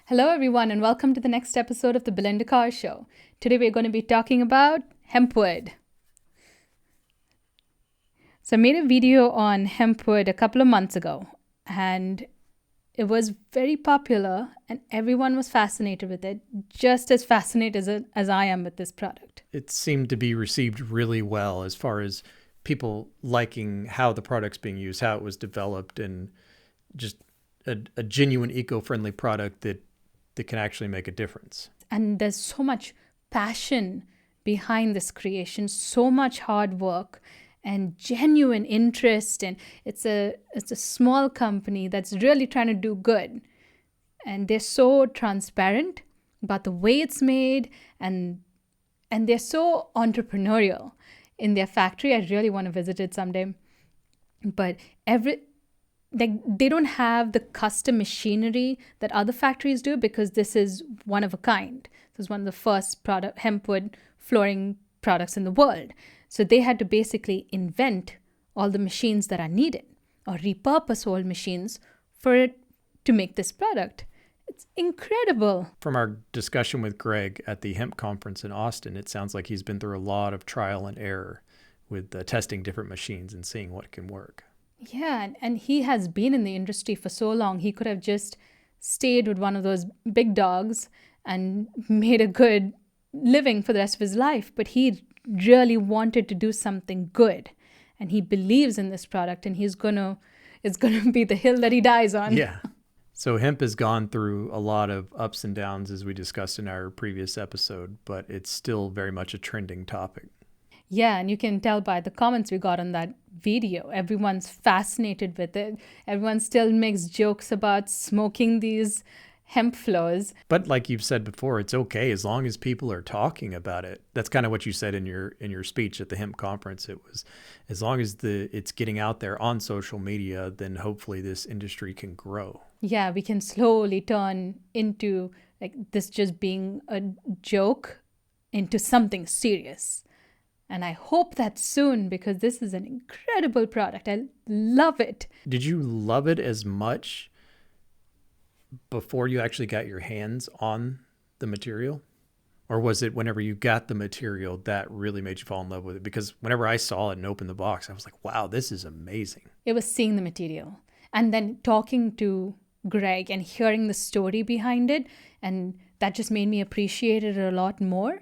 Hello, everyone, and welcome to the next episode of the Belinda Carr Show. Today, we're going to be talking about HempWood. So, I made a video on HempWood a couple of months ago, and it was very popular, and everyone was fascinated with it, just as fascinated as I am with this product. It seemed to be received really well as far as people liking how the product's being used, how it was developed, and just a genuine eco-friendly product that can actually make a difference. And there's so much passion behind this creation, so much hard work and genuine interest. And it's a small company that's really trying to do good. And they're so transparent about the way it's made, and they're so entrepreneurial in their factory. I really want to visit it someday. But they don't have the custom machinery that other factories do, because this is one of a kind. This is one of the first HempWood flooring products in the world. So they had to basically invent all the machines that are needed, or repurpose old machines for it to make this product. It's incredible. From our discussion with Greg at the hemp conference in Austin, it sounds like he's been through a lot of trial and error with testing different machines and seeing what can work. Yeah, and he has been in the industry for so long. He could have just stayed with one of those big dogs and made a good living for the rest of his life. But he really wanted to do something good. And he believes in this product, and it's gonna be the hill that he dies on. Yeah. So hemp has gone through a lot of ups and downs, as we discussed in our previous episode, but it's still very much a trending topic. Yeah, and you can tell by the comments we got on that video. Everyone's fascinated with it. Everyone still makes jokes about smoking these hemp floors. But like you've said before, it's okay as long as people are talking about it. That's kind of what you said in your speech at the hemp conference. It was, as long as it's getting out there on social media, then hopefully this industry can grow. Yeah, we can slowly turn into like this just being a joke into something serious. And I hope that soon, because this is an incredible product. I love it. Did you love it as much before you actually got your hands on the material? Or was it whenever you got the material that really made you fall in love with it? Because whenever I saw it and opened the box, I was like, wow, this is amazing. It was seeing the material and then talking to Greg and hearing the story behind it. And that just made me appreciate it a lot more.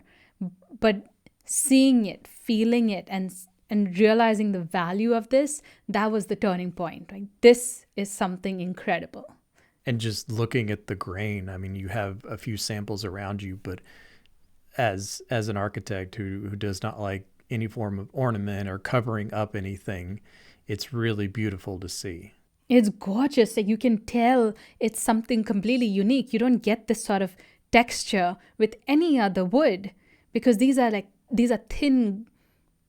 But seeing it, feeling it, and realizing the value of this, that was the turning point. Right? This is something incredible. And just looking at the grain, I mean, you have a few samples around you, but as an architect who does not like any form of ornament or covering up anything, it's really beautiful to see. It's gorgeous. Like, you can tell it's something completely unique. You don't get this sort of texture with any other wood, because these are thin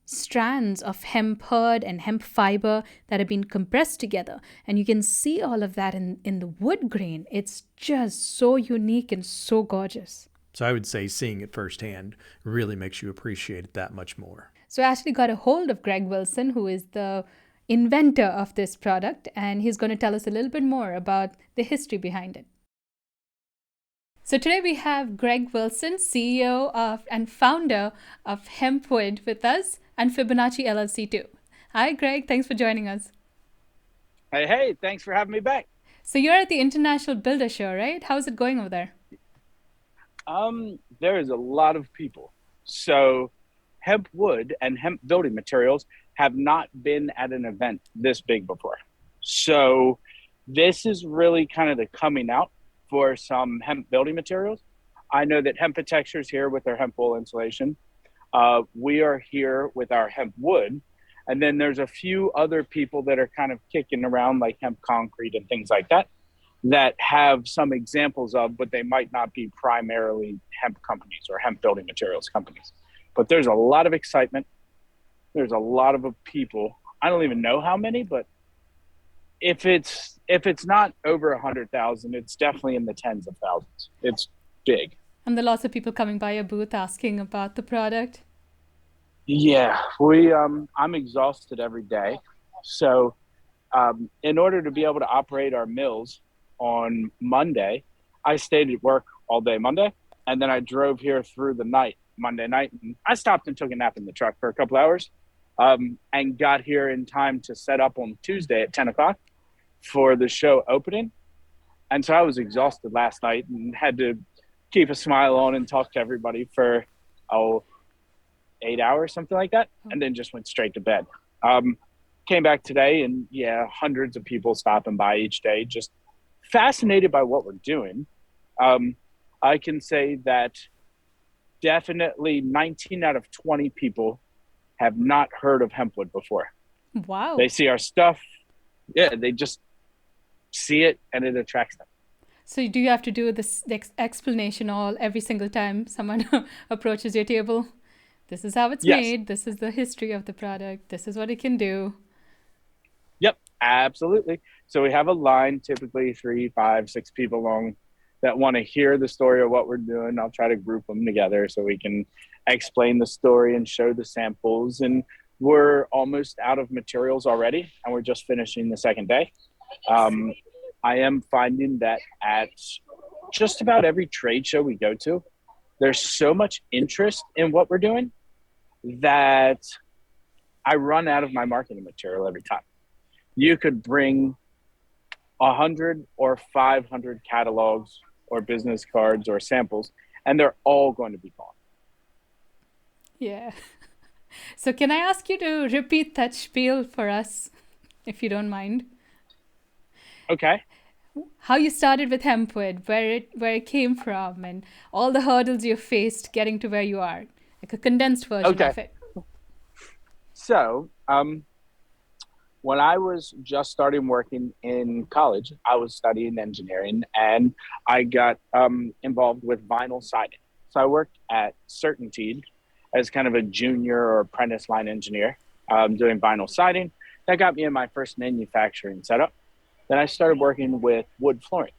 strands of hemp hurd and hemp fiber that have been compressed together. And you can see all of that in the wood grain. It's just so unique and so gorgeous. So I would say seeing it firsthand really makes you appreciate it that much more. So I actually got a hold of Greg Wilson, who is the inventor of this product, and he's going to tell us a little bit more about the history behind it. So today we have Greg Wilson, CEO and founder of HempWood with us, and Fibonacci LLC too. Hi, Greg. Thanks for joining us. Hey, thanks for having me back. So you're at the International Builder Show, right? How's it going over there? There is a lot of people. So hemp wood and hemp building materials have not been at an event this big before. So this is really kind of the coming out for some hemp building materials. I know that Hempatexture is here with their hemp wool insulation. We are here with our hemp wood. And then there's a few other people that are kind of kicking around, like hemp concrete and things like that, that have some examples of, but they might not be primarily hemp companies or hemp building materials companies. But there's a lot of excitement. There's a lot of people. I don't even know how many, but if it's not over 100,000, it's definitely in the tens of thousands. It's big. And there are lots of people coming by your booth asking about the product. Yeah, I'm exhausted every day. So in order to be able to operate our mills on Monday, I stayed at work all day Monday, and then I drove here through the night Monday night. And I stopped and took a nap in the truck for a couple hours, and got here in time to set up on Tuesday at 10 o'clock for the show opening. And so I was exhausted last night and had to keep a smile on and talk to everybody for 8 hours, something like that, and then just went straight to bed. Came back today, and yeah, hundreds of people stopping by each day, just fascinated by what we're doing. I can say that definitely 19 out of 20 people have not heard of HempWood before. Wow. They see our stuff, yeah, they just see it and it attracts them. So do you have to do this explanation all every single time someone approaches your table? This is how it's Yes. made. This is the history of the product. This is what it can do. Yep, absolutely. So we have a line, typically 3, 5, 6 people long, that want to hear the story of what we're doing. I'll try to group them together so we can explain the story and show the samples. And we're almost out of materials already, and we're just finishing the second day. I am finding that at just about every trade show we go to, there's so much interest in what we're doing that I run out of my marketing material every time. You could bring 100 or 500 catalogs or business cards or samples, and they're all going to be gone. Yeah. So can I ask you to repeat that spiel for us, if you don't mind? Okay. How you started with HempWood, where it came from, and all the hurdles you faced getting to where you are, like a condensed version of it. So, when I was just starting working in college, I was studying engineering, and I got involved with vinyl siding. So I worked at Certainteed as kind of a junior or apprentice line engineer, doing vinyl siding. That got me in my first manufacturing setup. Then I started working with wood flooring,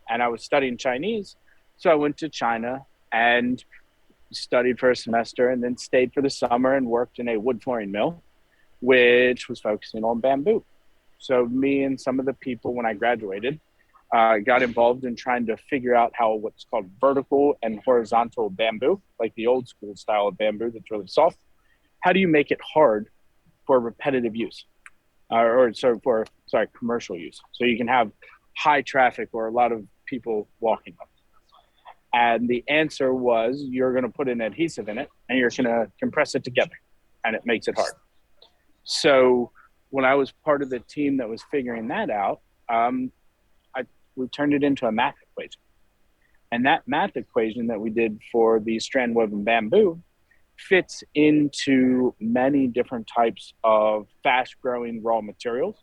and I was studying Chinese. So I went to China and studied for a semester, and then stayed for the summer and worked in a wood flooring mill, which was focusing on bamboo. So me and some of the people, when I graduated, got involved in trying to figure out how what's called vertical and horizontal bamboo, like the old school style of bamboo that's really soft, how do you make it hard for repetitive use? Commercial use. So you can have high traffic or a lot of people walking them. And the answer was, you're going to put an adhesive in it and you're going to compress it together, and it makes it hard. So when I was part of the team that was figuring that out, we turned it into a math equation. And that math equation that we did for the strand woven bamboo fits into many different types of fast growing raw materials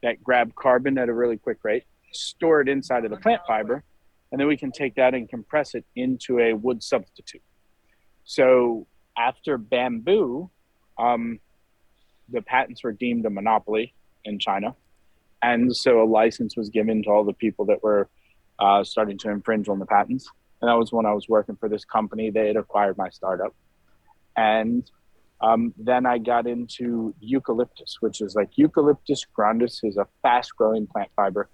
that grab carbon at a really quick rate, store it inside of the plant fiber, and then we can take that and compress it into a wood substitute. So after bamboo, the patents were deemed a monopoly in China. And so a license was given to all the people that were starting to infringe on the patents. And that was when I was working for this company. They had acquired my startup. And then I got into eucalyptus, which is like Eucalyptus grandis is a fast growing plant fiber.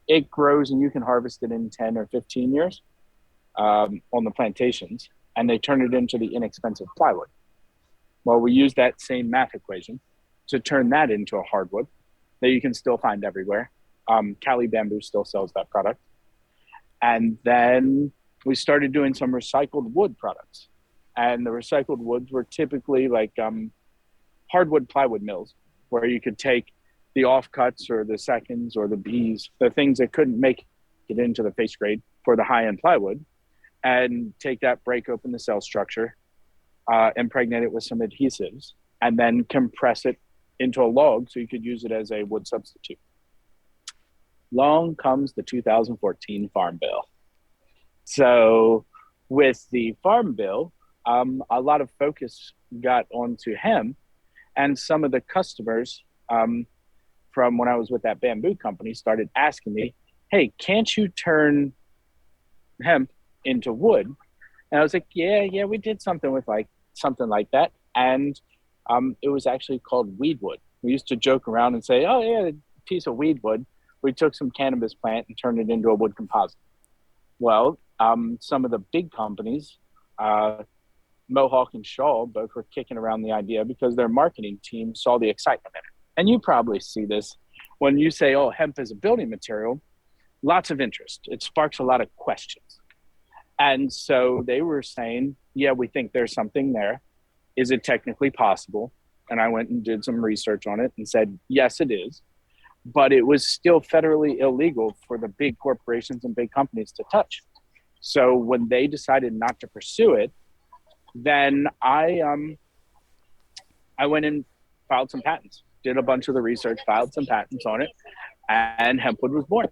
It grows and you can harvest it in 10 or 15 years on the plantations, and they turn it into the inexpensive plywood. Well, we use that same math equation to turn that into a hardwood that you can still find everywhere. Cali Bamboo still sells that product. And then we started doing some recycled wood products. And the recycled woods were typically like hardwood plywood mills, where you could take the offcuts or the seconds or the Bs, the things that couldn't make it into the face grade for the high-end plywood, and take that, break open the cell structure, impregnate it with some adhesives, and then compress it into a log so you could use it as a wood substitute. Long comes the 2014 Farm Bill. So with the Farm Bill, a lot of focus got onto hemp, and some of the customers from when I was with that bamboo company started asking me, hey, can't you turn hemp into wood? And I was like, yeah, we did something like that. And it was actually called weedwood. We used to joke around and say, oh yeah, a piece of weedwood. We took some cannabis plant and turned it into a wood composite. Well, some of the big companies, uh, Mohawk and Shaw, both were kicking around the idea because their marketing team saw the excitement in it. And you probably see this when you say, oh, hemp is a building material, lots of interest. It sparks a lot of questions. And so they were saying, yeah, we think there's something there. Is it technically possible? And I went and did some research on it and said, yes, it is. But it was still federally illegal for the big corporations and big companies to touch. So when they decided not to pursue it, then I went and filed some patents, did a bunch of the research, filed some patents on it, and HempWood was born.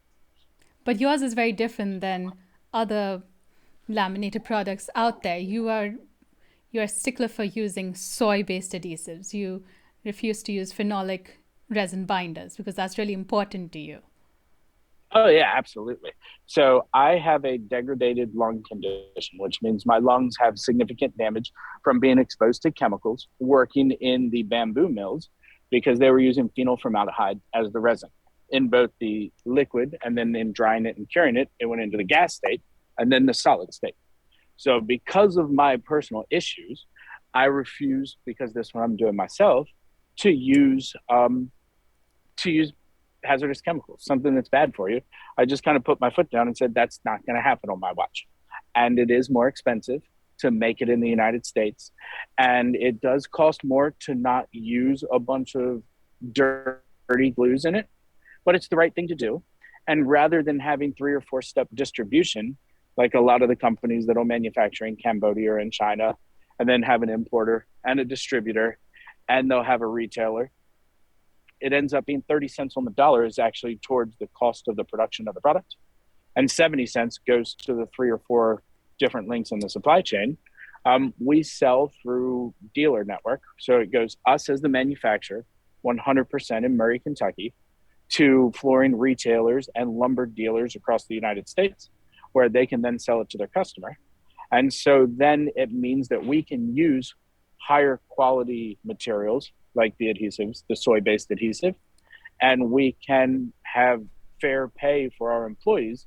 But yours is very different than other laminated products out there. You're a stickler for using soy-based adhesives. You refuse to use phenolic resin binders because that's really important to you. Oh yeah, absolutely. So I have a degraded lung condition, which means my lungs have significant damage from being exposed to chemicals working in the bamboo mills because they were using phenol formaldehyde as the resin in both the liquid and then in drying it and curing it, it went into the gas state and then the solid state. So because of my personal issues, I refuse, because this one I'm doing myself, to use hazardous chemicals, something that's bad for you. I just kind of put my foot down and said, that's not going to happen on my watch. And it is more expensive to make it in the United States. And it does cost more to not use a bunch of dirty glues in it, but it's the right thing to do. And rather than having 3 or 4 step distribution, like a lot of the companies that'll manufacture in Cambodia or in China, and then have an importer and a distributor, and they'll have a retailer, it ends up being 30 cents on the dollar is actually towards the cost of the production of the product. And 70 cents goes to the 3 or 4 different links in the supply chain. We sell through dealer network. So it goes us as the manufacturer, 100% in Murray, Kentucky, to flooring retailers and lumber dealers across the United States, where they can then sell it to their customer. And so then it means that we can use higher quality materials like the adhesives, the soy-based adhesive, and we can have fair pay for our employees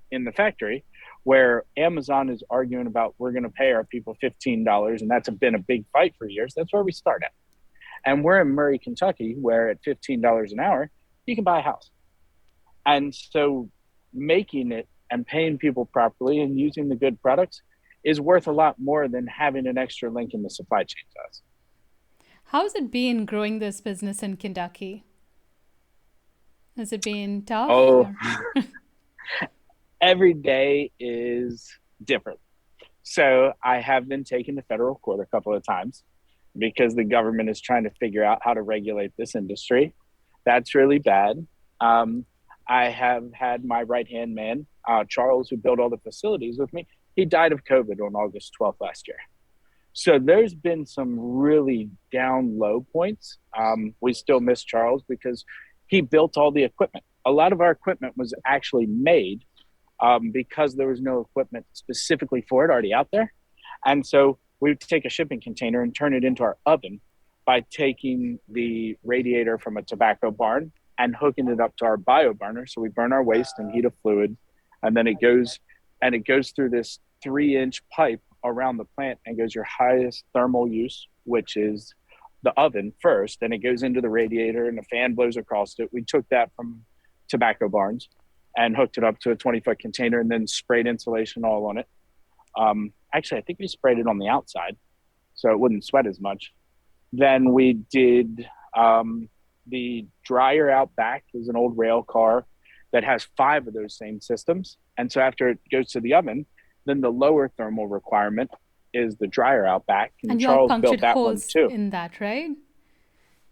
in the factory, where Amazon is arguing about we're going to pay our people $15, and that's been a big fight for years. That's where we start at. And we're in Murray, Kentucky, where at $15 an hour, you can buy a house. And so making it and paying people properly and using the good products is worth a lot more than having an extra link in the supply chain to us. How's it been growing this business in Kentucky? Has it been tough? Oh, every day is different. So I have been taken to federal court a couple of times because the government is trying to figure out how to regulate this industry. That's really bad. I have had my right-hand man, Charles, who built all the facilities with me. He died of COVID on August 12th last year. So there's been some really down low points. We still miss Charles because he built all the equipment. A lot of our equipment was actually made because there was no equipment specifically for it already out there. And so we would take a shipping container and turn it into our oven by taking the radiator from a tobacco barn and hooking it up to our bio burner. So we burn our waste and heat a fluid, and then it goes through this 3-inch pipe around the plant and goes your highest thermal use, which is the oven first, and it goes into the radiator and the fan blows across it. We took that from tobacco barns and hooked it up to a 20-foot container and then sprayed insulation all on it. Actually, I think we sprayed it on the outside so it wouldn't sweat as much. Then we did the dryer out back is an old rail car that has 5 of those same systems. And so after it goes to the oven, then the lower thermal requirement is the dryer out back. And you all Charles punctured built that one holes too. in that, right?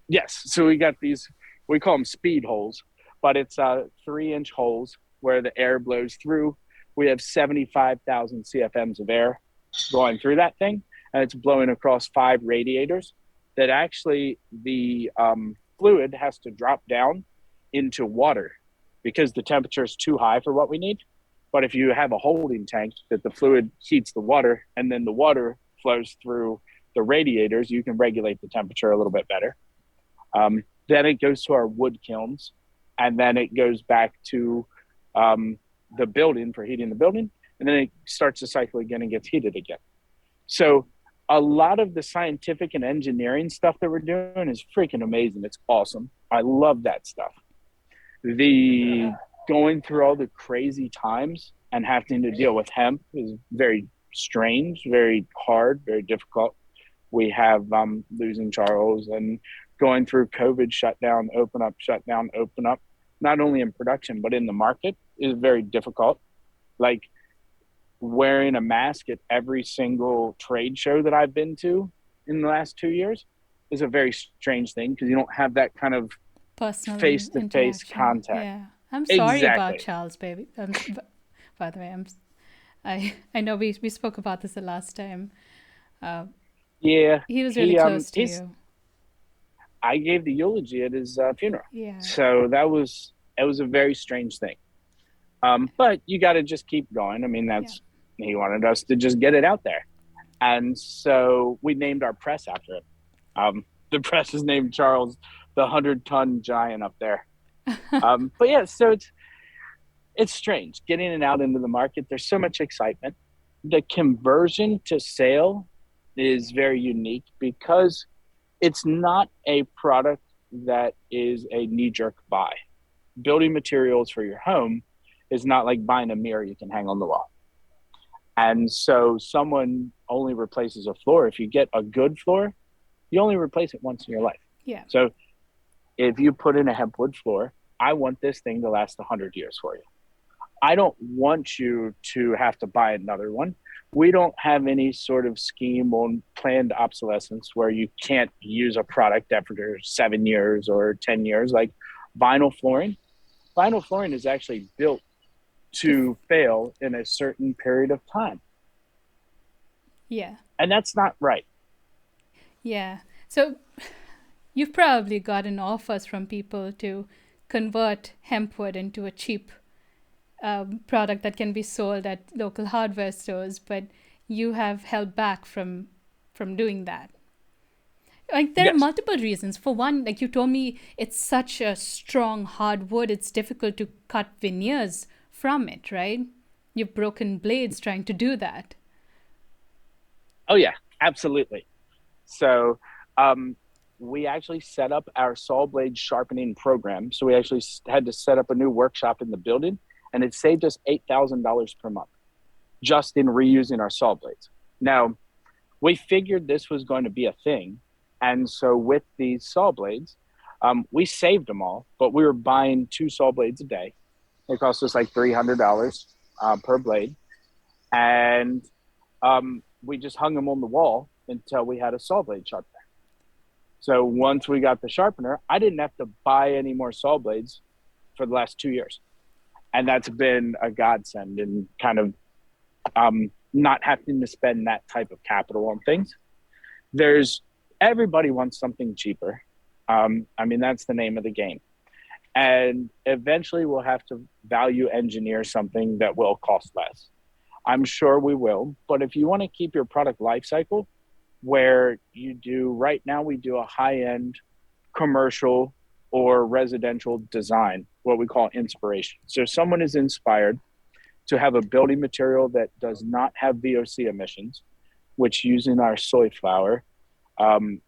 Yes. So we got these, we call them speed holes, but it's 3-inch holes where the air blows through. We have 75,000 CFMs of air going through that thing, and it's blowing across 5 radiators that actually the fluid has to drop down into water because the temperature is too high for what we need. But if you have a holding tank that the fluid heats the water and then the water flows through the radiators, you can regulate the temperature a little bit better. Then it goes to our wood kilns, and then it goes back to the building for heating the building, and then it starts to cycle again and gets heated again. So a lot of the scientific and engineering stuff that we're doing is freaking amazing. It's awesome. I love that stuff. The going through all the crazy times and having to deal with hemp is very strange, very hard, very difficult. We have losing Charles and going through COVID shutdown, open up, shutdown, open up, not only in production, but in the market is very difficult. Like wearing a mask at every single trade show that I've been to in the last 2 years is a very strange thing because you don't have that kind of Personal face-to-face interaction. contact. Yeah. I'm sorry about Exactly. Charles, baby. By the way, I know we spoke about this the last time. Uh, Yeah, he was really close to he's. you. I gave the eulogy at his funeral, Yeah. so it was a very strange thing. But you got to just keep going. I mean, Yeah. that's he wanted us to just get it out there, and so we named our press after it. The press is named Charles, the 100-ton giant up there. But yeah, so it's strange getting it out into the market. There's so much excitement. The conversion to sale is very unique because it's not a product that is a knee-jerk buy. Building materials for your home is not like buying a mirror you can hang on the wall. And so someone only replaces a floor. If you get a good floor, you only replace it once in your life. Yeah. So if you put in a HempWood floor, I want this thing to last 100 years for you. I don't want you to have to buy another one. We don't have any sort of scheme on planned obsolescence where you can't use a product after 7 years or 10 years. Like vinyl flooring, vinyl flooring is actually built to fail in a certain period of time. Yeah. And that's not right. Yeah. So you've probably gotten offers from people to convert hempwood into a cheap product that can be sold at local hardware stores, but you have held back from doing that. Like there are Yes. multiple reasons. For one, like you told me, it's such a strong hardwood, it's difficult to cut veneers from it, right? You've broken blades trying to do that. Oh, yeah, absolutely. So we actually set up our saw blade sharpening program. So we actually had to set up a new workshop in the building, and it saved us $8,000 per month just in reusing our saw blades. Now, we figured this was going to be a thing. And so with these saw blades, we saved them all, but we were buying 2 saw blades a day. It cost us like $300 per blade. And we just hung them on the wall until we had a saw blade sharpener. So once we got the sharpener, I didn't have to buy any more saw blades for the last 2 years. And that's been a godsend and kind of not having to spend that type of capital on things. Everybody wants something cheaper. I mean, that's the name of the game. And eventually we'll have to value engineer something that will cost less. I'm sure we will. But if you want to keep your product life cycle, where you do right now, we do a high-end commercial or residential design, what we call inspiration. So someone is inspired to have a building material that does not have VOC emissions, which using our soy flour,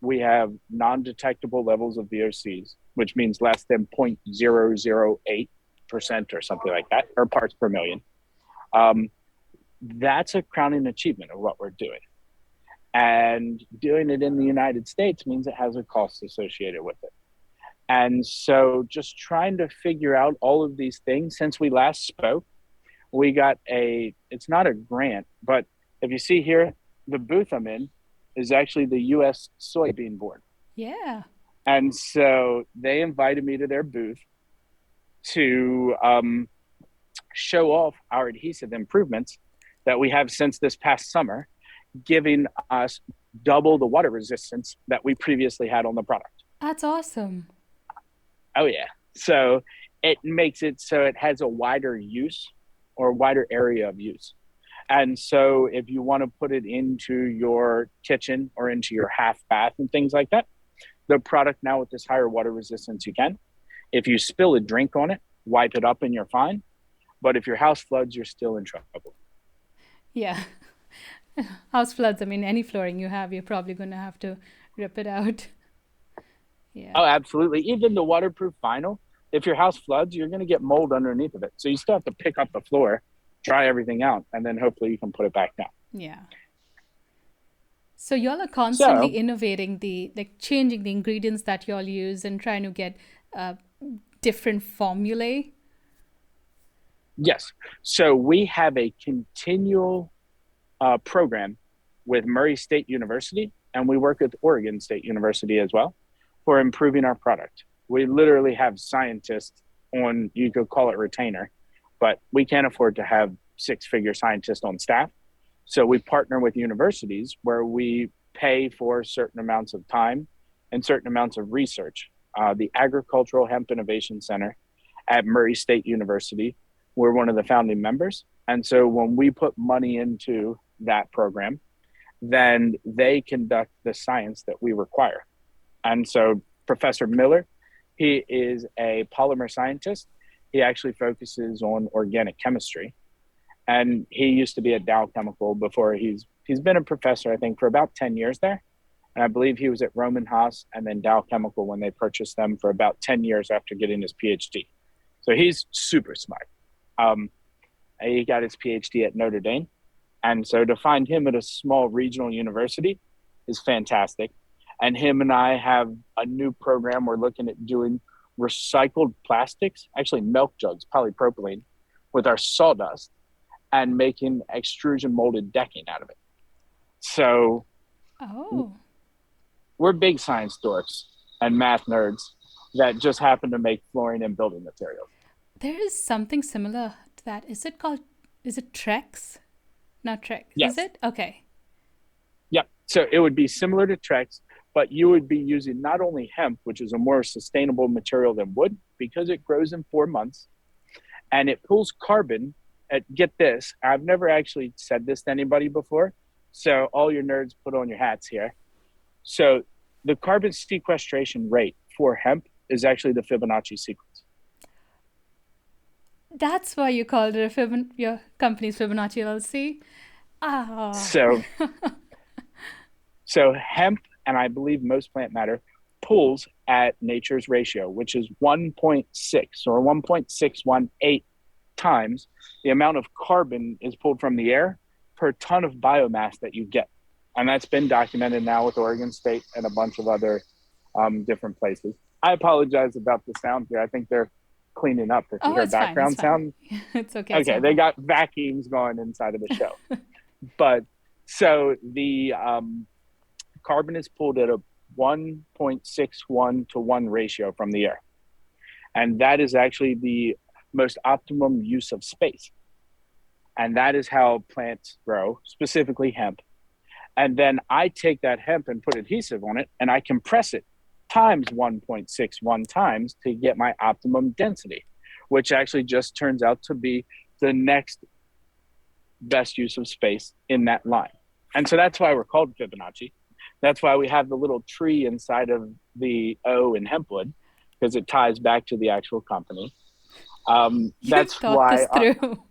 we have non-detectable levels of VOCs, which means less than 0.008% or something like that, or parts per million. That's a crowning achievement of what we're doing. And doing it in the United States means it has a cost associated with it. And so just trying to figure out all of these things. Since we last spoke, we got it's not a grant, but if you see here, the booth I'm in is actually the U.S. Soybean Board. Yeah. And so they invited me to their booth to show off our adhesive improvements that we have since this past summer, giving us double the water resistance that we previously had on the product. That's awesome. Oh, yeah. So it makes it so it has a wider use or a wider area of use. And so if you want to put it into your kitchen or into your half bath and things like that, the product now with this higher water resistance, you can. If you spill a drink on it, wipe it up and you're fine. But if your house floods, you're still in trouble. Yeah. House floods, I mean, any flooring you have, you're probably going to have to rip it out. Yeah. Oh, absolutely. Even the waterproof vinyl, if your house floods, you're going to get mold underneath of it. So you still have to pick up the floor, dry everything out, and then hopefully you can put it back down. Yeah. So y'all are constantly So, innovating like changing the ingredients that y'all use and trying to get uh, different formulae. yes. So we have a continual program with Murray State University, and we work with Oregon State University as well for improving our product. We literally have scientists on, you could call it retainer, but we can't afford to have six-figure scientists on staff. So we partner with universities where we pay for certain amounts of time and certain amounts of research. The Agricultural Hemp Innovation Center at Murray State University, we're one of the founding members. And so when we put money into that program, then they conduct the science that we require. And so Professor Miller, he is a polymer scientist. He actually focuses on organic chemistry. And he used to be at Dow Chemical before. He's been a professor, I think, for about 10 years there. And I believe he was at Roman Haas and then Dow Chemical when they purchased them for about 10 years after getting his PhD. So he's super smart. He got his PhD at Notre Dame. And so to find him at a small regional university is fantastic. And him and I have a new program. We're looking at doing recycled plastics, actually milk jugs, polypropylene, with our sawdust and making extrusion molded decking out of it. So Oh, we're big science dorks and math nerds that just happen to make flooring and building materials. there is something similar to that. Is it Trex? Not Trex. Is Yes. it? Okay. Yep. So it would be similar to Trex, but you would be using not only hemp, which is a more sustainable material than wood because it grows in 4 months and it pulls carbon. Get this, I've never actually said this to anybody before. So all your nerds, put on your hats here. So the carbon sequestration rate for hemp is actually the Fibonacci sequence. That's why you called it your company's Fibonacci LLC. Ah. So hemp, and I believe most plant matter, pulls at nature's ratio, which is 1.6 or 1.618 times the amount of carbon is pulled from the air per ton of biomass that you get. And that's been documented now with Oregon State and a bunch of other different places. I apologize about the sound here. I think they're cleaning up. If you hear It's fine. background It's fine. sound, It's okay. okay, they got vacuums going inside of the show. But so the carbon is pulled at a 1.61 to 1 ratio from the air. And that is actually the most optimum use of space. And that is how plants grow, specifically hemp. And then I take that hemp and put adhesive on it and I compress it times 1.61 times to get my optimum density, which actually just turns out to be the next best use of space in that line. And so that's why we're called Fibonacci. That's why we have the little tree inside of the O in HempWood, because it ties back to the actual company. That's thought why this through.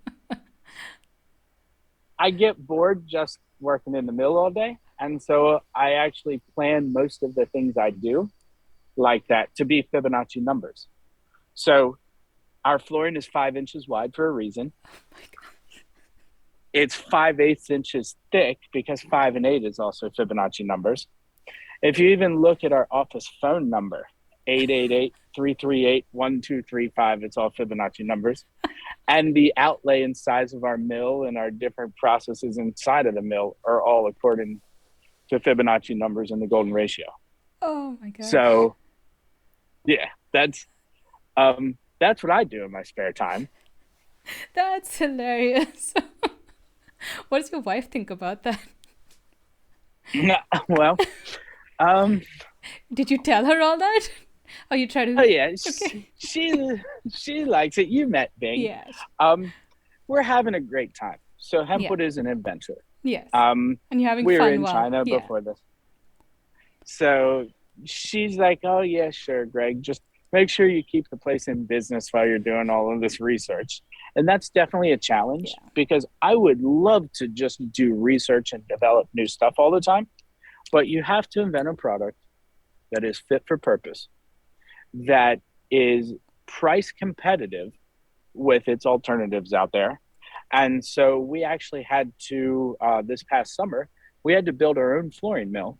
I get bored just working in the mill all day. And so I actually plan most of the things I do like that to be Fibonacci numbers. So our flooring is 5 inches wide for a reason. It's 5/8 inches thick because 5 and 8 is also Fibonacci numbers. If you even look at our office phone number, 888-338-1235, it's all Fibonacci numbers. And the outlay and size of our mill and our different processes inside of the mill are all according to Fibonacci numbers in the golden ratio. Oh my gosh. So, yeah, that's what I do in my spare time. That's hilarious. What does your wife think about that? Well, Did you tell her all that? Or you try to? oh yeah, Okay. she likes it. You met Bing. Yes. We're having a great time. So Yeah. HempWood is an adventure. Yes. And you're having We were fun in while. China Yeah. before this. So she's like, oh yeah, sure, Greg. Just make sure you keep the place in business while you're doing all of this research. And that's definitely a challenge Yeah. because I would love to just do research and develop new stuff all the time. But you have to invent a product that is fit for purpose, that is price competitive with its alternatives out there. And so we actually had to, this past summer, we had to build our own flooring mill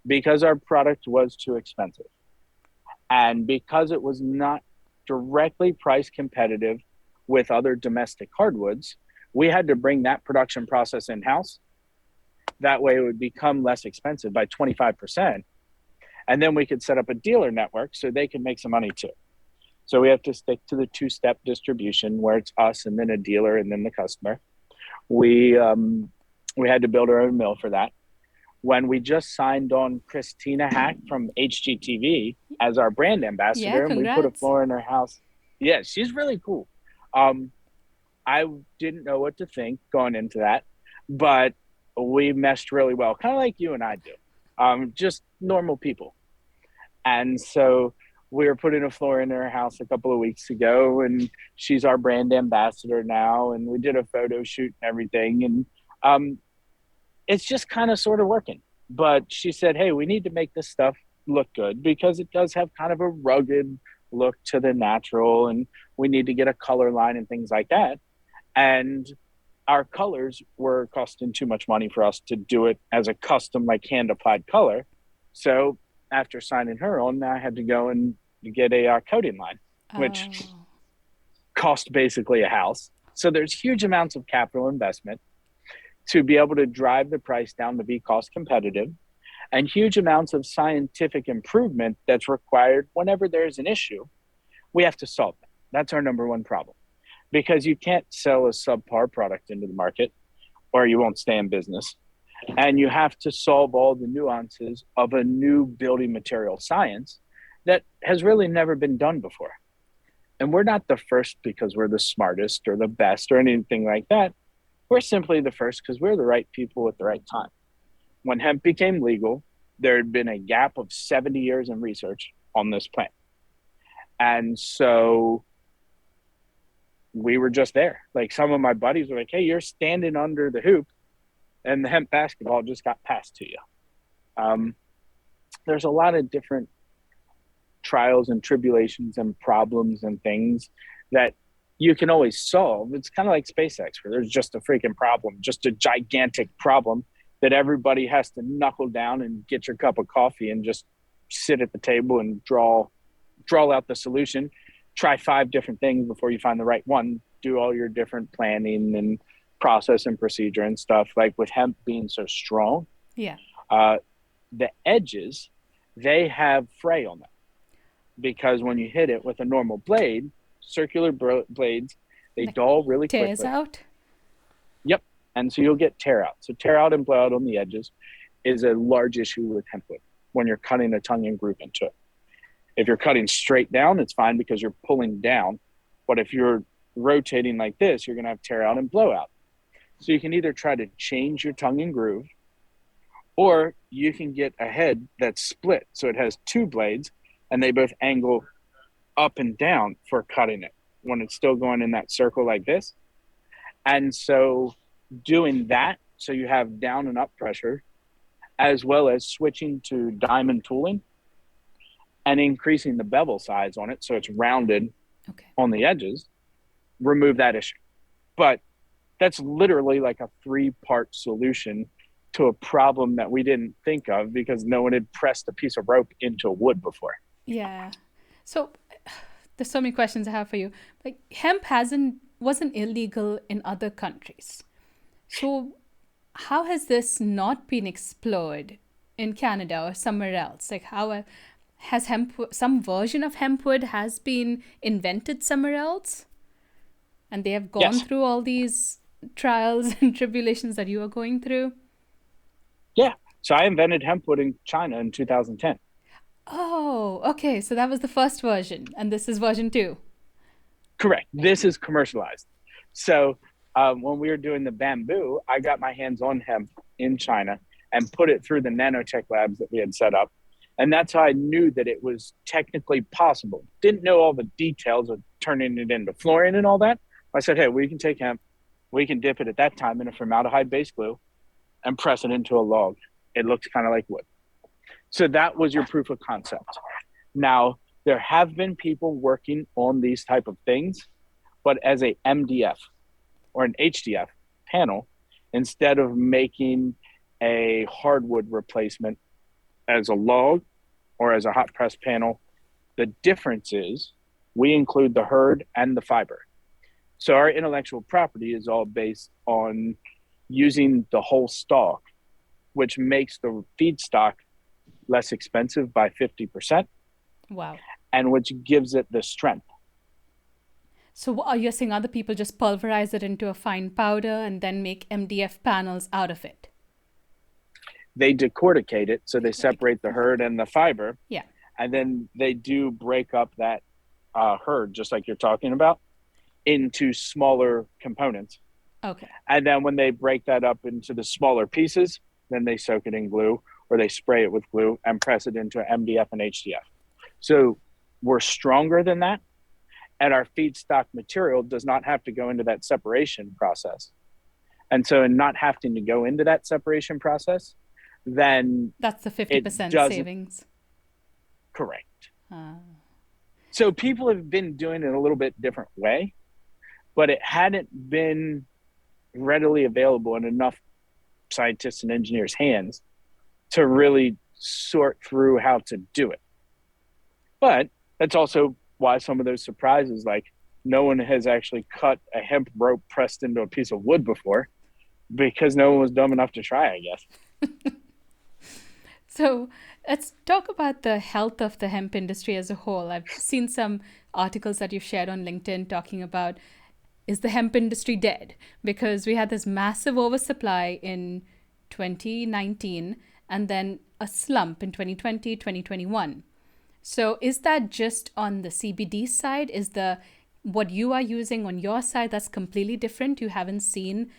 because our product was too expensive. And because it was not directly price competitive with other domestic hardwoods, we had to bring that production process in house. That way it would become less expensive by 25%. And then we could set up a dealer network so they can make some money too. So we have to stick to the two-step distribution where it's us and then a dealer and then the customer. We had to build our own mill for that. When we just signed on Christina Hack from HGTV as our brand Yeah, ambassador, and we put a congrats. floor in her house. Yeah, she's really cool. Um, I didn't know what to think going into that, but we meshed really well, kind of like you and I do, just normal people. And so we were putting a floor in her house a couple of weeks ago, and she's our brand ambassador now. And we did a photo shoot and everything. And um, it's just kind of sort of working. But she said, hey, we need to make this stuff look good because it does have kind of a rugged look to the natural, and we need to get a color line and things like that. And our colors were costing too much money for us to do it as a custom, like hand applied color. So after signing her on, I had to go and get a coating line, which Oh, cost basically a house. So there's huge amounts of capital investment to be able to drive the price down to be cost competitive, and huge amounts of scientific improvement that's required whenever there's an issue. We have to solve that. That's our number one problem because you can't sell a subpar product into the market or you won't stay in business. And you have to solve all the nuances of a new building material science that has really never been done before. And we're not the first because we're the smartest or the best or anything like that. We're simply the first because we're the right people at the right time. When hemp became legal, there had been a gap of 70 years in research on this plant. And so we were just there. Like some of my buddies were like, hey, you're standing under the hoop and the hemp basketball just got passed to you. Um, there's a lot of different trials and tribulations and problems and things that you can always solve. It's kind of like SpaceX, where there's just a freaking problem, just a gigantic problem that everybody has to knuckle down and get your cup of coffee and just sit at the table and draw out the solution. Try 5 different things before you find the right one. Do all your different planning and process and procedure and stuff. Like with hemp being so strong, yeah. uh, the edges, they have fray on them because when you hit it with a normal blade, circular blades, they Like dull really tears quickly. out. Yep. And so you'll get tear out. So tear out and blow out on the edges is a large issue with hempwood when you're cutting a tongue and groove into it. If you're cutting straight down, it's fine because you're pulling down. But if you're rotating like this, you're going to have tear out and blowout. So you can either try to change your tongue and groove, or you can get a head that's split. So it has 2 blades and they both angle up and down for cutting it when it's still going in that circle like this. And so doing that, so you have down and up pressure, as well as switching to diamond tooling and increasing the bevel size on it so it's rounded Okay. on the edges, remove that issue. But that's literally like a 3-part solution to a problem that we didn't think of because no one had pressed a piece of rope into wood before. Yeah. So there's so many questions I have for you. Like hemp wasn't illegal in other countries. So how has this not been explored in Canada or somewhere else? Like how has some version of hempwood has been invented somewhere else? And they have gone Yes. through all these trials and tribulations that you are going through? Yeah. So I invented hempwood in China in 2010. Oh, okay. So that was the first version, and this is version 2. Correct. This is commercialized. So when we were doing the bamboo, I got my hands on hemp in China and put it through the nanotech labs that we had set up. And that's how I knew that it was technically possible. Didn't know all the details of turning it into flooring and all that. I said, hey, we can take hemp, we can dip it at that time in a formaldehyde based glue and press it into a log. It looks kind of like wood. So that was your proof of concept. Now, there have been people working on these type of things, but as a MDF or an HDF panel, instead of making a hardwood replacement as a log or as a hot press panel, the difference is we include the hurd and the fiber. So our intellectual property is all based on using the whole stalk, which makes the feedstock less expensive by 50%. Wow. And which gives it the strength. So are you saying other people just pulverize it into a fine powder and then make MDF panels out of it? They decorticate it, so they separate the hurd and the fiber. Yeah. And then they do break up that hurd, just like you're talking about, into smaller components. Okay. And then when they break that up into the smaller pieces, then they soak it in glue or they spray it with glue and press it into MDF and HDF. So we're stronger than that. And our feedstock material does not have to go into that separation process. And so in not having to go into that separation process, then that's the 50% savings. Correct. So people have been doing it a little bit different way, but it hadn't been readily available in enough scientists and engineers' hands to really sort through how to do it. But that's also why some of those surprises, like no one has actually cut a hemp rope pressed into a piece of wood before, because no one was dumb enough to try, I guess. So let's talk about the health of the hemp industry as a whole. I've seen some articles that you've shared on LinkedIn talking about, is the hemp industry dead? Because we had this massive oversupply in 2019 and then a slump in 2020, 2021. So is that just on the CBD side? Is what you are using on your side that's completely different? You haven't seen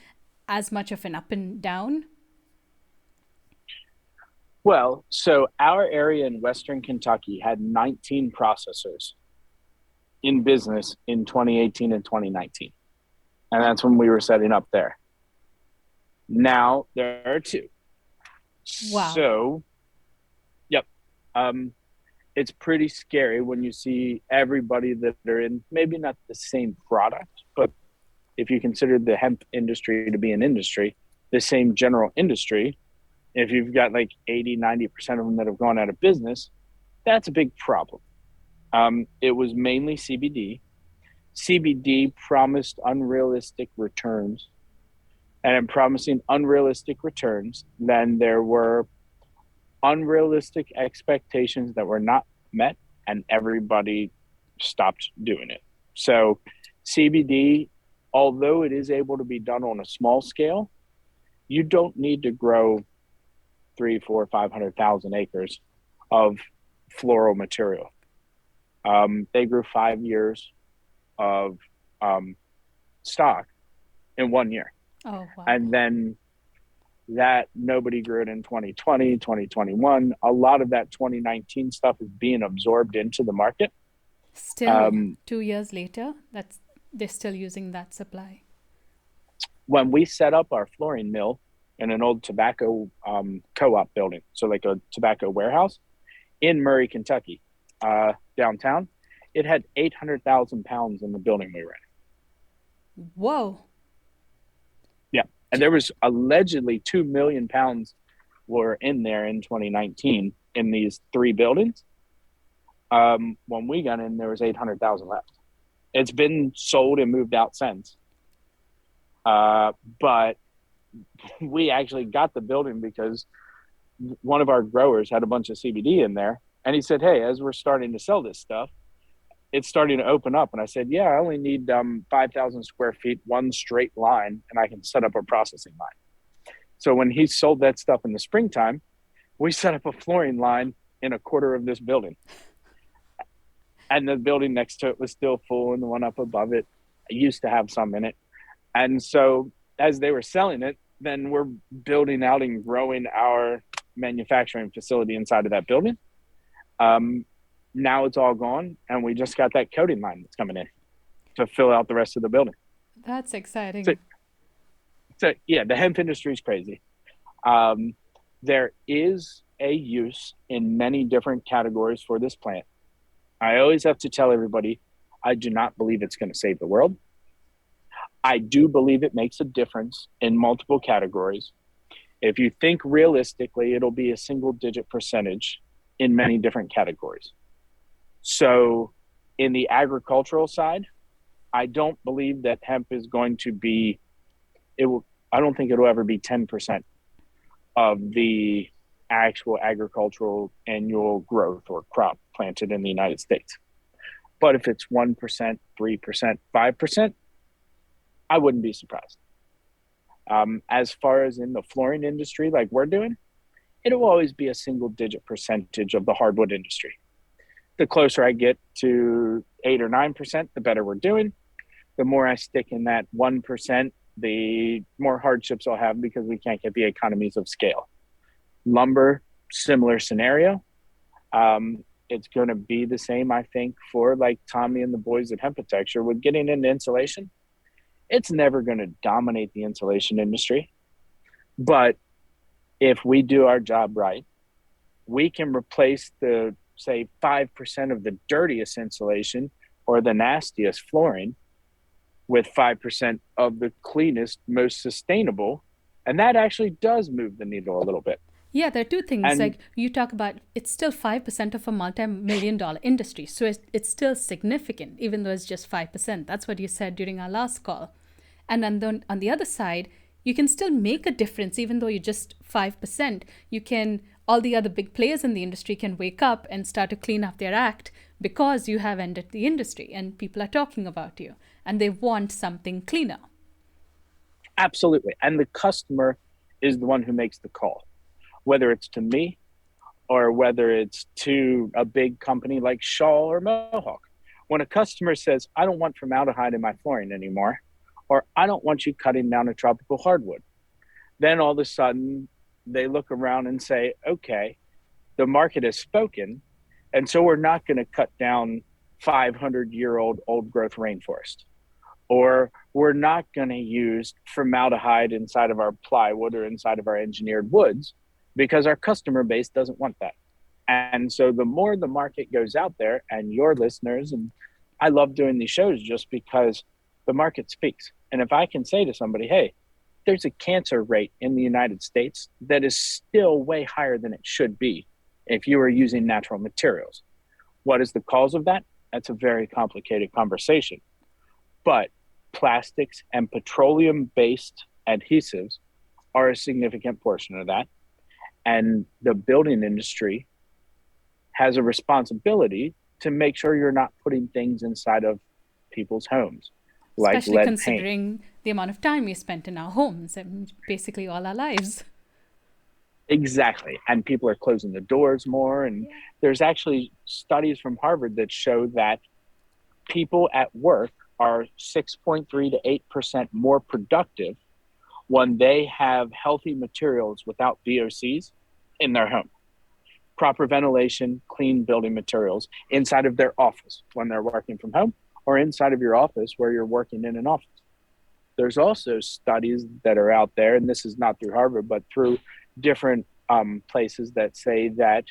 as much of an up and down? Well, so our area in Western Kentucky had 19 processors in business in 2018 and 2019. And that's when we were setting up there. Now there are 2. Wow. So, yep. It's pretty scary when you see everybody that are in maybe not the same product, but if you consider the hemp industry to be an industry, the same general industry, if you've got like 80-90% of them that have gone out of business, that's a big problem. It was mainly CBD. CBD promised unrealistic returns. And in promising unrealistic returns, then there were unrealistic expectations that were not met, and everybody stopped doing it. So CBD, although it is able to be done on a small scale, you don't need to grow 300, 400, 500,000 acres of floral material. They grew 5 years of stock in 1 year. Oh, wow. And then that nobody grew it in 2020, 2021. A lot of that 2019 stuff is being absorbed into the market. Still, 2 years later, they're still using that supply. When we set up our flooring mill in an old tobacco co-op building, so like a tobacco warehouse in Murray, Kentucky, downtown, it had 800,000 pounds in the building we were in. Whoa. Yeah. And there was allegedly 2 million pounds were in there in 2019 in these 3 buildings. When we got in, there was 800,000 left. It's been sold and moved out since. But we actually got the building because one of our growers had a bunch of CBD in there. And he said, hey, as we're starting to sell this stuff, it's starting to open up. And I said, yeah, I only need 5,000 square feet, one straight line, and I can set up a processing line. So when he sold that stuff in the springtime, we set up a flooring line in a quarter of this building. And the building next to it was still full, and the one up above it used to have some in it. And so as they were selling it, then we're building out and growing our manufacturing facility inside of that building. Now it's all gone, and we just got that coating line that's coming in to fill out the rest of the building. That's So, exciting. so yeah, the hemp industry is crazy. Um, there is a use in many different categories for this plant. I always have to tell everybody, I do not believe it's going to save the world. I do believe it makes a difference in multiple categories. If you think realistically, it'll be a single digit percentage in many different categories. So, in the agricultural side, I don't believe that hemp is going to be, it will, I don't think it'll ever be 10% of the actual agricultural annual growth or crop planted in the United States. But if it's 1%, 3%, 5%, I wouldn't be surprised. As far as in the flooring industry, like we're doing, it will always be a single digit percentage of the hardwood industry. The closer I get to 8 or 9%, the better we're doing. The more I stick in that 1%, the more hardships I'll have because we can't get the economies of scale. Lumber, similar scenario. It's going to be the same, I think, for like Tommy and the boys at Hempitecture with getting into insulation. It's never going to dominate the insulation industry. But if we do our job right, we can replace the, say, 5% of the dirtiest insulation or the nastiest flooring with 5% of the cleanest, most sustainable. And that actually does move the needle a little bit. Yeah, there are two things. And Like you talk about, it's still 5% of a multi-million dollar industry. So it's still significant, even though it's just 5%. That's what you said during our last call. And then on the other side, you can still make a difference, even though you're just 5%. You can, all the other big players in the industry can wake up and start to clean up their act because you have ended the industry and people are talking about you and they want something cleaner. absolutely. And the customer is the one who makes the call, whether it's to me or whether it's to a big company like Shaw or Mohawk. When a customer says, I don't want formaldehyde in my flooring anymore, or I don't want you cutting down a tropical hardwood, then all of a sudden they look around and say, okay, the market has spoken. And so we're not going to cut down 500-year-old old growth rainforest, or we're not going to use formaldehyde inside of our plywood or inside of our engineered woods because our customer base doesn't want that. And so the more the market goes out there and your listeners, and I love doing these shows just because the market speaks. And if I can say to somebody, hey, there's a cancer rate in the United States that is still way higher than it should be if you are using natural materials. What is the cause of that? That's a very complicated conversation. But plastics and petroleum based adhesives are a significant portion of that. And the building industry has a responsibility to make sure you're not putting things inside of people's homes, like Especially lead paint. considering the amount of time we spent in our homes and basically all our lives. Exactly. And people are closing the doors more. And there's actually studies from Harvard that show that people at work are 6.3 to 8% more productive when they have healthy materials without VOCs in their home. Proper ventilation, clean building materials inside of their office when they're working from home, or inside of your office where you're working in an office. There's also studies that are out there, and this is not through Harvard, but through different places that say that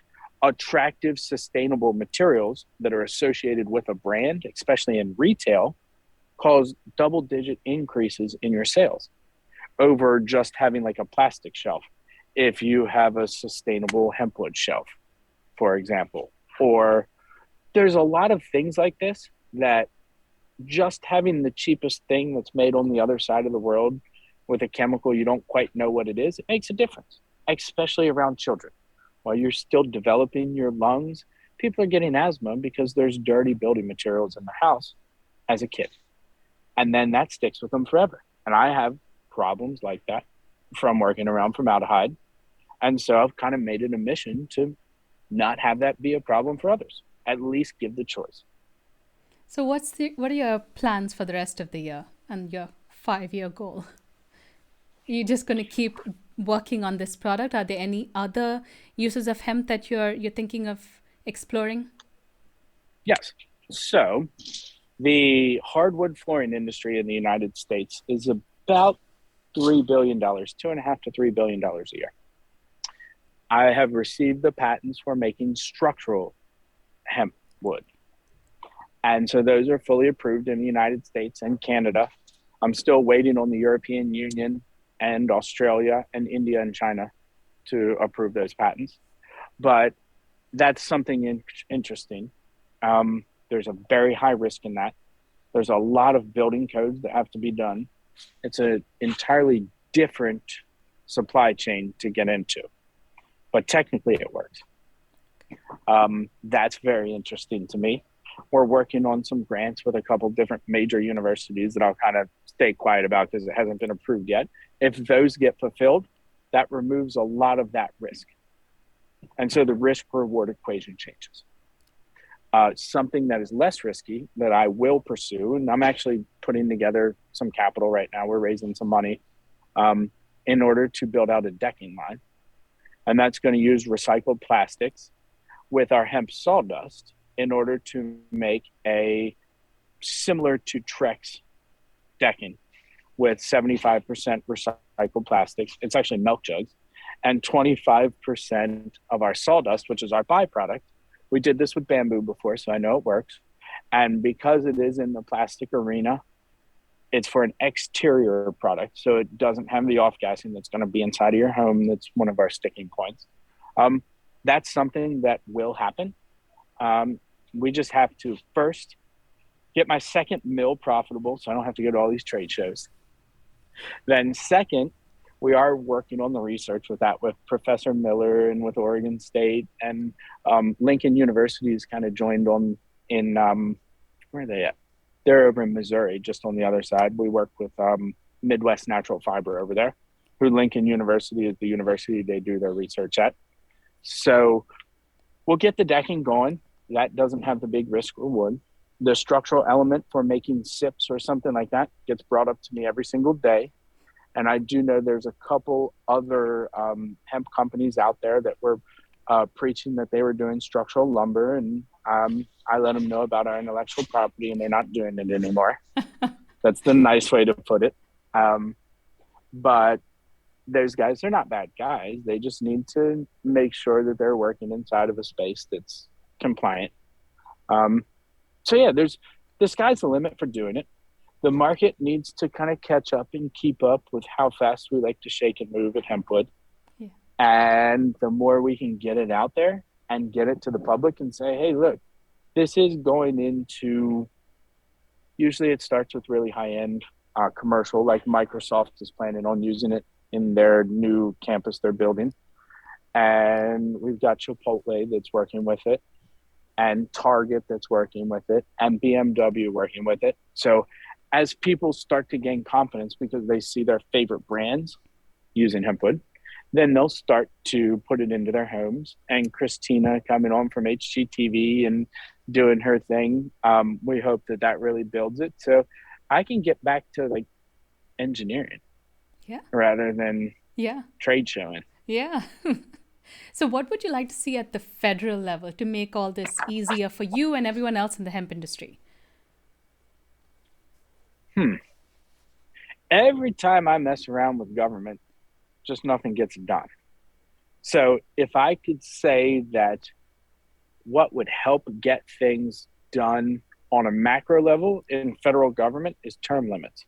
attractive, sustainable materials that are associated with a brand, especially in retail, cause double-digit increases in your sales over just having like a plastic shelf. If you have a sustainable HempWood shelf, for example, or there's a lot of things like this that just having the cheapest thing that's made on the other side of the world with a chemical you don't quite know what it is, it makes a difference, especially around children. While you're still developing your lungs, people are getting asthma because there's dirty building materials in the house as a kid. And then that sticks with them forever. And I have problems like that from working around formaldehyde. And so I've kind of made it a mission to not have that be a problem for others, at least give the choice. So what are your plans for the rest of the year and your 5-year goal? Are you just going to keep working on this product? Are there any other uses of hemp that you're thinking of exploring? Yes. So The hardwood flooring industry in the United States is about $3 billion, 2.5 to $3 billion a year. I have received the patents for making structural hemp wood. And so those are fully approved in the United States and Canada. I'm still waiting on the European Union and Australia and India and China to approve those patents. But that's something interesting. There's a very high risk in that. There's a lot of building codes that have to be done. It's an entirely different supply chain to get into, but technically it works. That's very interesting to me. We're working on some grants with a couple different major universities that I'll kind of stay quiet about because it hasn't been approved yet. If those get fulfilled, that removes a lot of that risk. And so the risk reward equation changes. Something that is less risky that I will pursue, and I'm actually putting together some capital right now. We're raising some money in order to build out a decking line. And that's going to use recycled plastics with our hemp sawdust in order to make a similar to Trex decking with 75% recycled plastics. It's actually milk jugs, and 25% of our sawdust, which is our byproduct. We did this with bamboo before, so I know it works. And because it is in the plastic arena, it's for an exterior product, so it doesn't have the off-gassing that's going to be inside of your home. That's one of our sticking points. That's something that will happen. We just have to first get my second mill profitable so I don't have to go to all these trade shows. Then second, we are working on the research with that with Professor Miller and with Oregon State, and Lincoln University is kind of joined on in, where are they at? They're over in Missouri, just on the other side. We work with Midwest Natural Fiber over there, who Lincoln University is the university they do their research at. So we'll get the decking going. That doesn't have the big risk reward. The structural element for making SIPs or something like that gets brought up to me every single day. And I do know there's a couple other hemp companies out there that were preaching that they were doing structural lumber. And I let them know about our intellectual property, and they're not doing it anymore. That's the nice way to put it. But those guys, they're not bad guys. They just need to make sure that they're working inside of a space that's compliant. So yeah, the sky's the limit for doing it. The market needs to kind of catch up and keep up with how fast we like to shake and move at HempWood. Yeah. And the more we can get it out there and get it to the public and say, hey, look, this is going into, usually it starts with really high-end commercial, like Microsoft is planning on using it in their new campus they're building. And we've got Chipotle that's working with it, and Target that's working with it, and BMW working with it. So as people start to gain confidence because they see their favorite brands using HempWood, then they'll start to put it into their homes. And Christina coming on from HGTV and doing her thing, we hope that really builds it. So I can get back to like engineering rather than trade showing. Yeah. So what would you like to see at the federal level to make all this easier for you and everyone else in the hemp industry? Every time I mess around with government, just nothing gets done. So if I could say that what would help get things done on a macro level in federal government is term limits.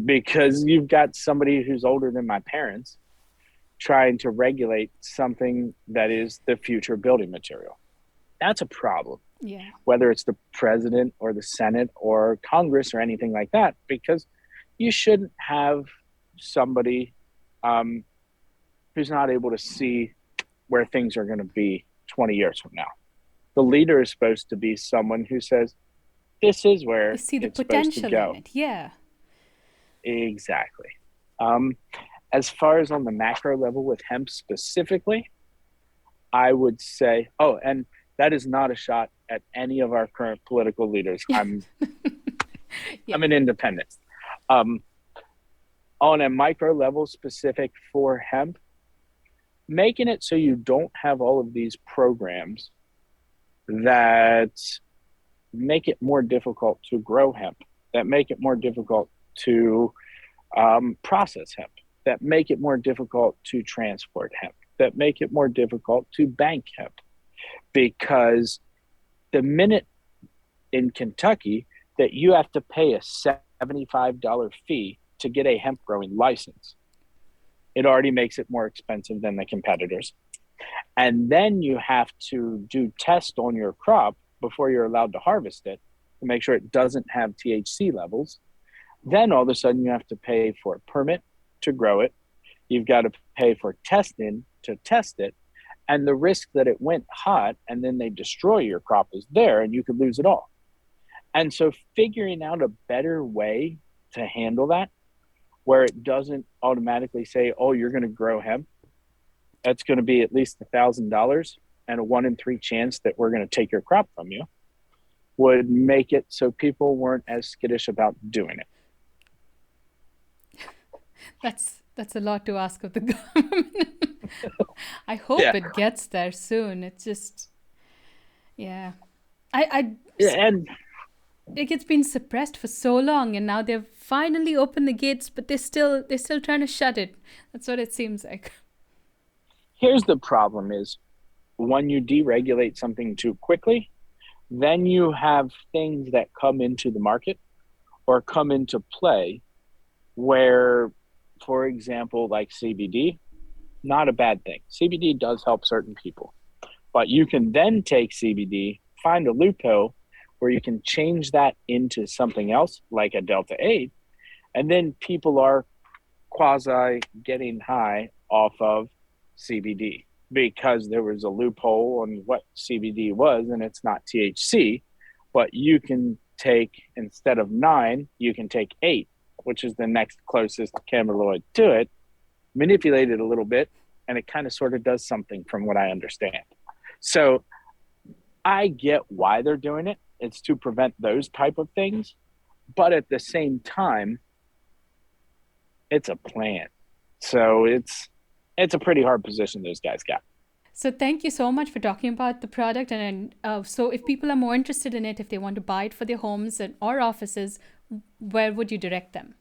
Because you've got somebody who's older than my parents trying to regulate something that is the future building material. That's a problem. Yeah. Whether it's the president or the Senate or Congress or anything like that, because you shouldn't have somebody who's not able to see where things are going to be 20 years from now. The leader is supposed to be someone who says, this is where you see the it's potential supposed to go. in it. Yeah. Exactly. As far as on the macro level with hemp specifically, I would say, and that is not a shot at any of our current political leaders. I'm an independent. On a micro level specific for hemp, making it so you don't have all of these programs that make it more difficult to grow hemp, that make it more difficult to process hemp, that make it more difficult to transport hemp, that make it more difficult to bank hemp. Because the minute in Kentucky that you have to pay a $75 fee to get a hemp growing license, it already makes it more expensive than the competitors. And then you have to do tests on your crop before you're allowed to harvest it to make sure it doesn't have THC levels. Then all of a sudden you have to pay for a permit to grow it. You've got to pay for testing to test it. And the risk that it went hot and then they destroy your crop is there, and you could lose it all. And so figuring out a better way to handle that, where it doesn't automatically say, oh, you're going to grow hemp, that's going to be at least $1,000 and a 1 in 3 chance that we're going to take your crop from you, would make it so people weren't as skittish about doing it. That's a lot to ask of the government. I hope it gets there soon. It's just, yeah. And Like, it's been suppressed for so long, and now they've finally opened the gates, but they're still trying to shut it. That's what it seems like. here's the problem is, when you deregulate something too quickly, then you have things that come into the market or come into play where, for example, like CBD, not a bad thing. CBD does help certain people, but you can then take CBD, find a loophole where you can change that into something else like a Delta 8, and then people are quasi getting high off of CBD because there was a loophole on what CBD was, and it's not THC, but you can take, instead of 9, you can take 8, which is the next closest cannabinoid to it, manipulate it a little bit, and it kind of sort of does something from what I understand. So I get why they're doing it. It's to prevent those type of things. But at the same time, it's a plan. So it's a pretty hard position those guys got. So thank you so much for talking about the product. And so if people are more interested in it, if they want to buy it for their homes or offices, where would you direct them?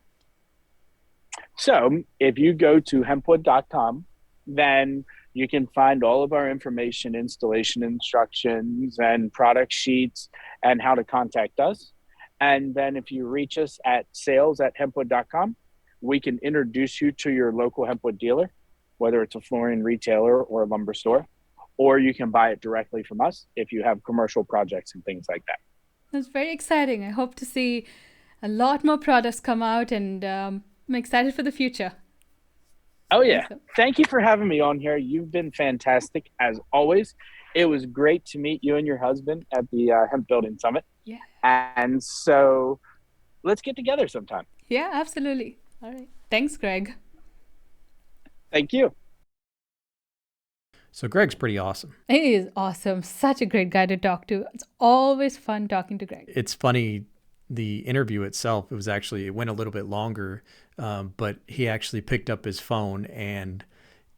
So if you go to hempwood.com, then you can find all of our information, installation instructions, and product sheets, and how to contact us. And then if you reach us at sales@hempwood.com, we can introduce you to your local hempwood dealer, whether it's a flooring retailer or a lumber store, or you can buy it directly from us if you have commercial projects and things like that. That's very exciting. I hope to see a lot more products come out, and I'm excited for the future. Oh, yeah. Thank you for having me on here. You've been fantastic, as always. It was great to meet you and your husband at the Hemp Building Summit. Yeah. And so let's get together sometime. Yeah, absolutely. All right. Thanks, Greg. Thank you. So Greg's pretty awesome. He is awesome. Such a great guy to talk to. It's always fun talking to Greg. It's funny, the interview itself, it went a little bit longer, but he actually picked up his phone and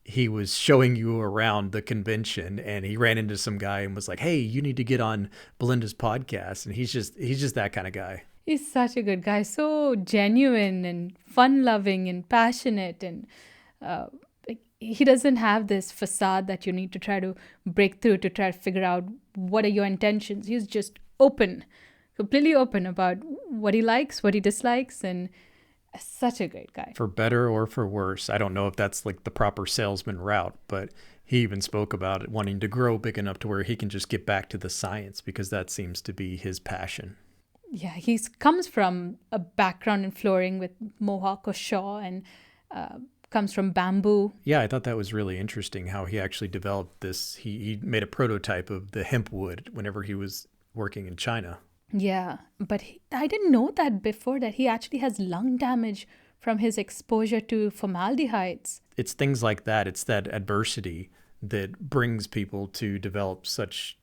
he was showing you around the convention, and he ran into some guy and was like, hey, you need to get on Belinda's podcast. And he's just that kind of guy. He's such a good guy. So genuine and fun-loving and passionate. And he doesn't have this facade that you need to try to break through to try to figure out what are your intentions. He's just open, completely open about what he likes, what he dislikes, and such a great guy. For better or for worse. I don't know if that's like the proper salesman route, but he even spoke about it, wanting to grow big enough to where he can just get back to the science, because that seems to be his passion. Yeah, he comes from a background in flooring with Mohawk or Shaw, and comes from bamboo. Yeah, I thought that was really interesting how he actually developed this. He made a prototype of the HempWood whenever he was working in China. Yeah, but I didn't know that before, that he actually has lung damage from his exposure to formaldehydes. It's things like that. It's that adversity that brings people to develop such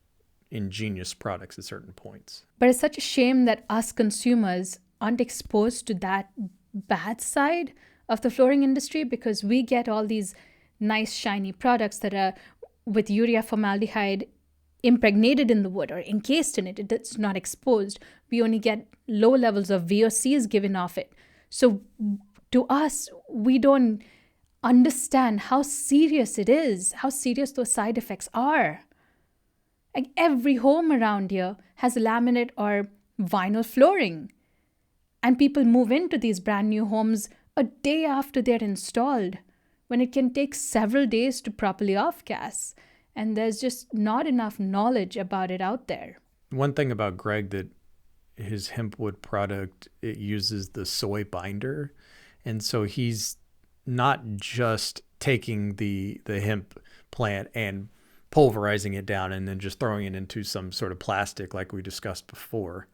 ingenious products at certain points. But it's such a shame that us consumers aren't exposed to that bad side of the flooring industry, because we get all these nice shiny products that are with urea formaldehyde impregnated in the wood or encased in it. It's not exposed. We only get low levels of VOCs given off it. So to us, we don't understand how serious it is, how serious those side effects are. Like every home around here has laminate or vinyl flooring. And people move into these brand new homes a day after they're installed, when it can take several days to properly off-gas. And there's just not enough knowledge about it out there. One thing about Greg, that his HempWood product, it uses the soy binder. And so he's not just taking the hemp plant and pulverizing it down and then just throwing it into some sort of plastic like we discussed before.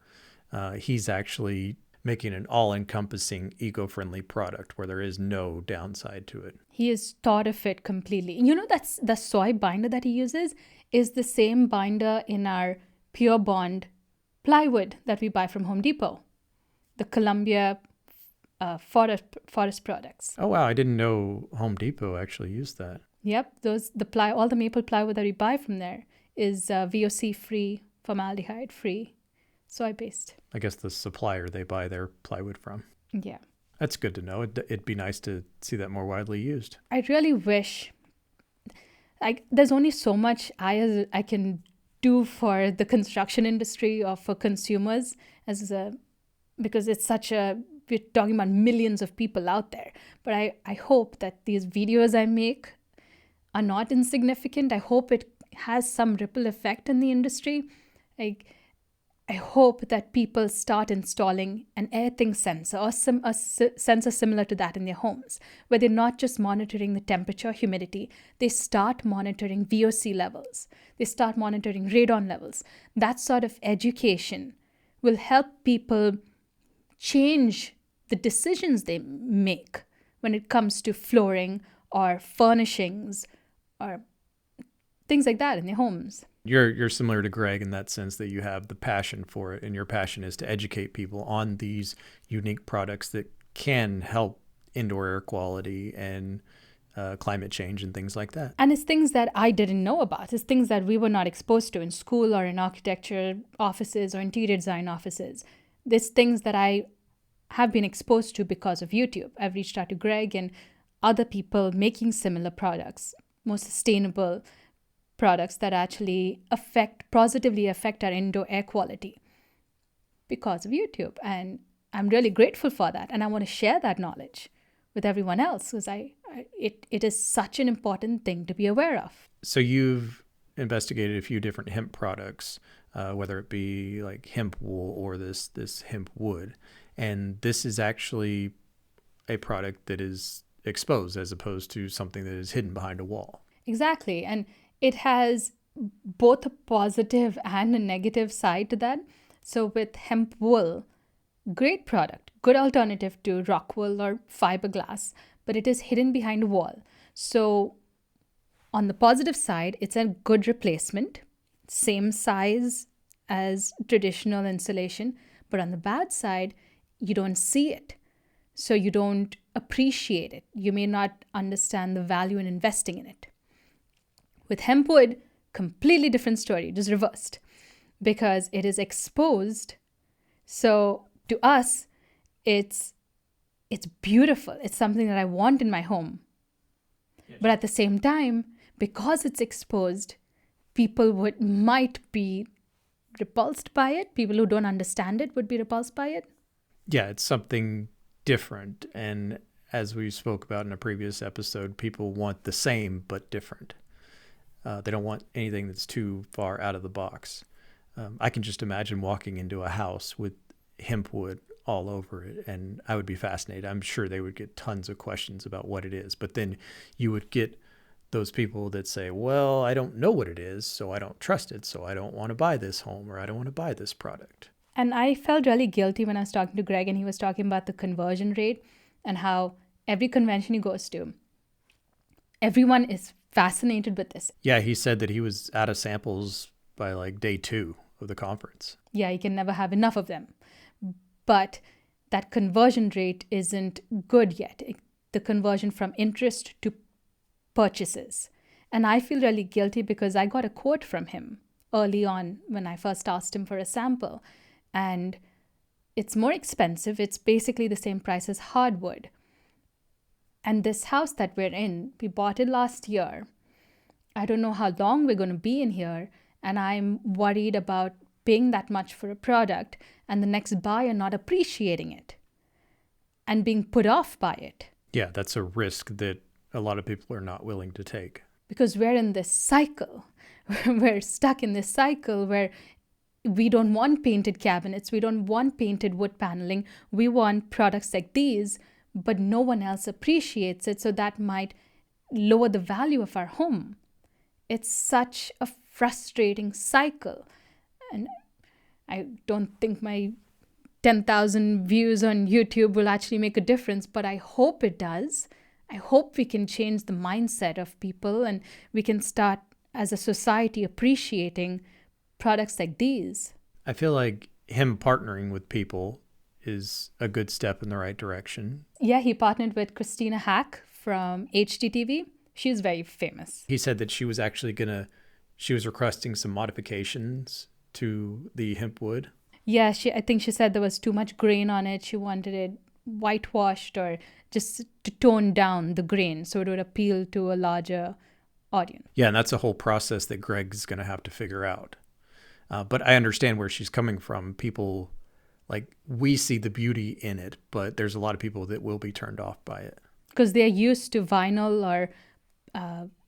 He's actually making an all-encompassing, eco-friendly product where there is no downside to it. He has thought of it completely. You know, that's the soy binder that he uses is the same binder in our Pure Bond plywood that we buy from Home Depot, the Columbia forest products. Oh wow, I didn't know Home Depot actually used that. Yep, all the maple plywood that we buy from there is VOC free, formaldehyde free, soy based. I guess the supplier they buy their plywood from. Yeah. That's good to know. It'd be nice to see that more widely used. I really wish, there's only so much I can do for the construction industry or for consumers because it's we're talking about millions of people out there. But I hope that these videos I make are not insignificant. I hope it has some ripple effect in the industry. I hope that people start installing an earthing sensor or a sensor similar to that in their homes, where they're not just monitoring the temperature, humidity, they start monitoring VOC levels, they start monitoring radon levels. That sort of education will help people change the decisions they make when it comes to flooring or furnishings or things like that in their homes. You're similar to Greg in that sense that you have the passion for it, and your passion is to educate people on these unique products that can help indoor air quality and climate change and things like that. And it's things that I didn't know about. It's things that we were not exposed to in school or in architecture offices or interior design offices. There's things that I have been exposed to because of YouTube. I've reached out to Greg and other people making similar products, more sustainable products that actually positively affect our indoor air quality because of YouTube. And I'm really grateful for that. And I want to share that knowledge with everyone else because it is such an important thing to be aware of. So you've investigated a few different hemp products, whether it be like hemp wool or this hemp wood. And this is actually a product that is exposed as opposed to something that is hidden behind a wall. Exactly. And it has both a positive and a negative side to that. So with hemp wool, great product, good alternative to rock wool or fiberglass, but it is hidden behind a wall. So on the positive side, it's a good replacement, same size as traditional insulation. But on the bad side, you don't see it. So you don't appreciate it. You may not understand the value in investing in it. With HempWood, completely different story, just reversed, because it is exposed. So to us, it's beautiful. It's something that I want in my home. Yes. But at the same time, because it's exposed, people might be repulsed by it. People who don't understand it would be repulsed by it. Yeah, it's something different. And as we spoke about in a previous episode, people want the same but different. They don't want anything that's too far out of the box. I can just imagine walking into a house with hemp wood all over it, and I would be fascinated. I'm sure they would get tons of questions about what it is. But then you would get those people that say, well, I don't know what it is, so I don't trust it, so I don't want to buy this home or I don't want to buy this product. And I felt really guilty when I was talking to Greg and he was talking about the conversion rate and how every convention he goes to, everyone is fascinated with this. Yeah, he said that he was out of samples by like day 2 of the conference. Yeah, he can never have enough of them. But that conversion rate isn't good yet. The conversion from interest to purchases. And I feel really guilty because I got a quote from him early on when I first asked him for a sample. And it's more expensive. It's basically the same price as hardwood. And this house that we're in, we bought it last year. I don't know how long we're going to be in here. And I'm worried about paying that much for a product and the next buyer not appreciating it and being put off by it. Yeah, that's a risk that a lot of people are not willing to take. Because we're in this cycle. We're stuck in this cycle where we don't want painted cabinets. We don't want painted wood paneling. We want products like these, but no one else appreciates it. So that might lower the value of our home. It's such a frustrating cycle. And I don't think my 10,000 views on YouTube will actually make a difference, but I hope it does. I hope we can change the mindset of people and we can start as a society appreciating products like these. I feel like him partnering with people is a good step in the right direction. Yeah, he partnered with Christina Hack from HGTV. She's very famous. He said that she was actually she was requesting some modifications to the hemp wood. Yeah, I think she said there was too much grain on it. She wanted it whitewashed or just to tone down the grain so it would appeal to a larger audience. Yeah, and that's a whole process that Greg's going to have to figure out. But I understand where she's coming from. People, like, we see the beauty in it, but there's a lot of people that will be turned off by it. Because they're used to vinyl or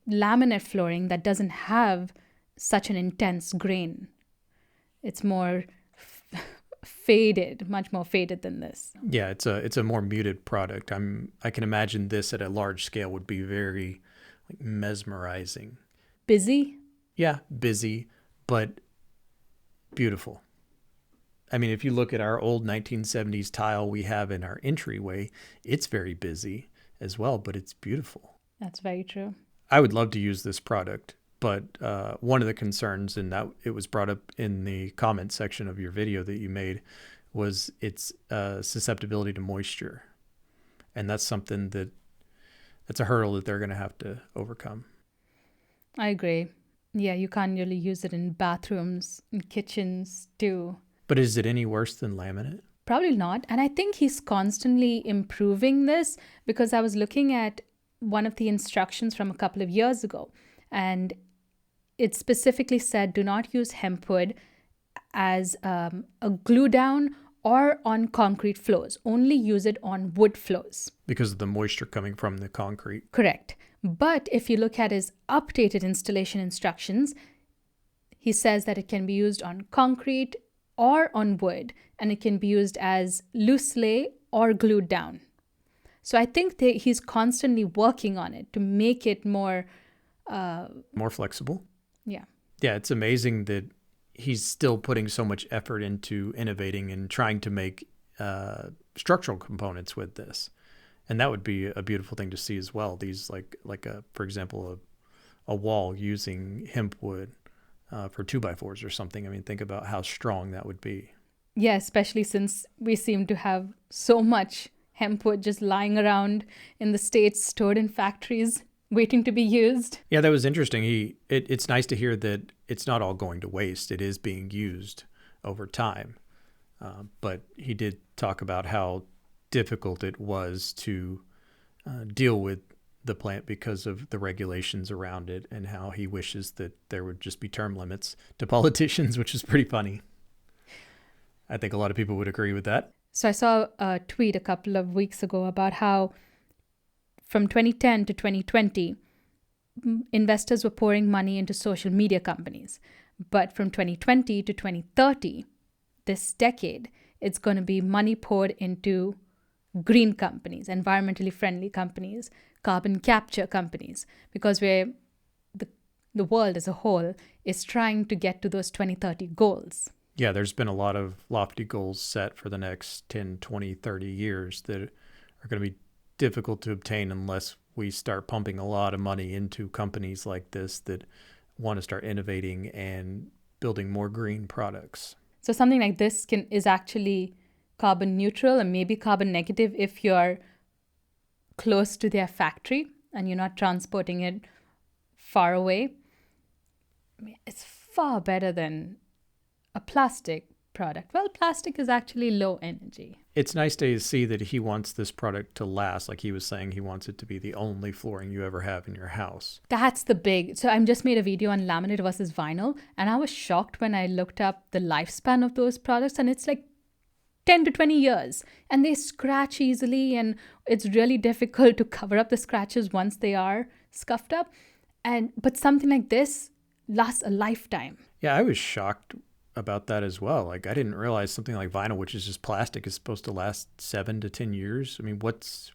laminate flooring that doesn't have such an intense grain. It's more faded, much more faded than this. Yeah, it's a more muted product. I can imagine this at a large scale would be very mesmerizing. Busy? Yeah, busy, but beautiful. I mean, if you look at our old 1970s tile we have in our entryway, it's very busy as well, but it's beautiful. That's very true. I would love to use this product, but one of the concerns, and that it was brought up in the comment section of your video that you made, was its susceptibility to moisture. And that's something that's a hurdle that they're going to have to overcome. I agree. Yeah, you can't really use it in bathrooms, in kitchens too. But is it any worse than laminate? Probably not. And I think he's constantly improving this because I was looking at one of the instructions from a couple of years ago. And it specifically said, do not use HempWood as a glue down or on concrete floors. Only use it on wood floors. Because of the moisture coming from the concrete. Correct. But if you look at his updated installation instructions, he says that it can be used on concrete or on wood, and it can be used as loose lay or glued down. So I think he's constantly working on it to make it more flexible. Yeah. Yeah, it's amazing that he's still putting so much effort into innovating and trying to make structural components with this. And that would be a beautiful thing to see as well. These for example, a wall using hemp wood for 2x4s or something. I mean, think about how strong that would be. Yeah, especially since we seem to have so much hemp wood just lying around in the States, stored in factories, waiting to be used. Yeah, that was interesting. It's nice to hear that it's not all going to waste. It is being used over time. But he did talk about how difficult it was to deal with the plant because of the regulations around it, and how he wishes that there would just be term limits to politicians, which is pretty funny. I think a lot of people would agree with that. So I saw a tweet a couple of weeks ago about how from 2010 to 2020, investors were pouring money into social media companies. But from 2020 to 2030, this decade, it's going to be money poured into green companies, environmentally friendly companies, carbon capture companies, because the world as a whole is trying to get to those 2030 goals. Yeah, there's been a lot of lofty goals set for the next 10, 20, 30 years that are going to be difficult to obtain unless we start pumping a lot of money into companies like this that want to start innovating and building more green products. So something like this is actually carbon neutral and maybe carbon negative if you're close to their factory and you're not transporting it far away. I mean, it's far better than a plastic product. Well, plastic is actually low energy. It's nice to see that he wants this product to last. Like he was saying, he wants it to be the only flooring you ever have in your house. That's the big. So I just made a video on laminate versus vinyl, and I was shocked when I looked up the lifespan of those products, and it's like 10 to 20 years, and they scratch easily, and it's really difficult to cover up the scratches once they are scuffed up. But something like this lasts a lifetime. Yeah, I was shocked about that as well. Like I didn't realize something like vinyl, which is just plastic, is supposed to last 7 to 10 years. I mean, what's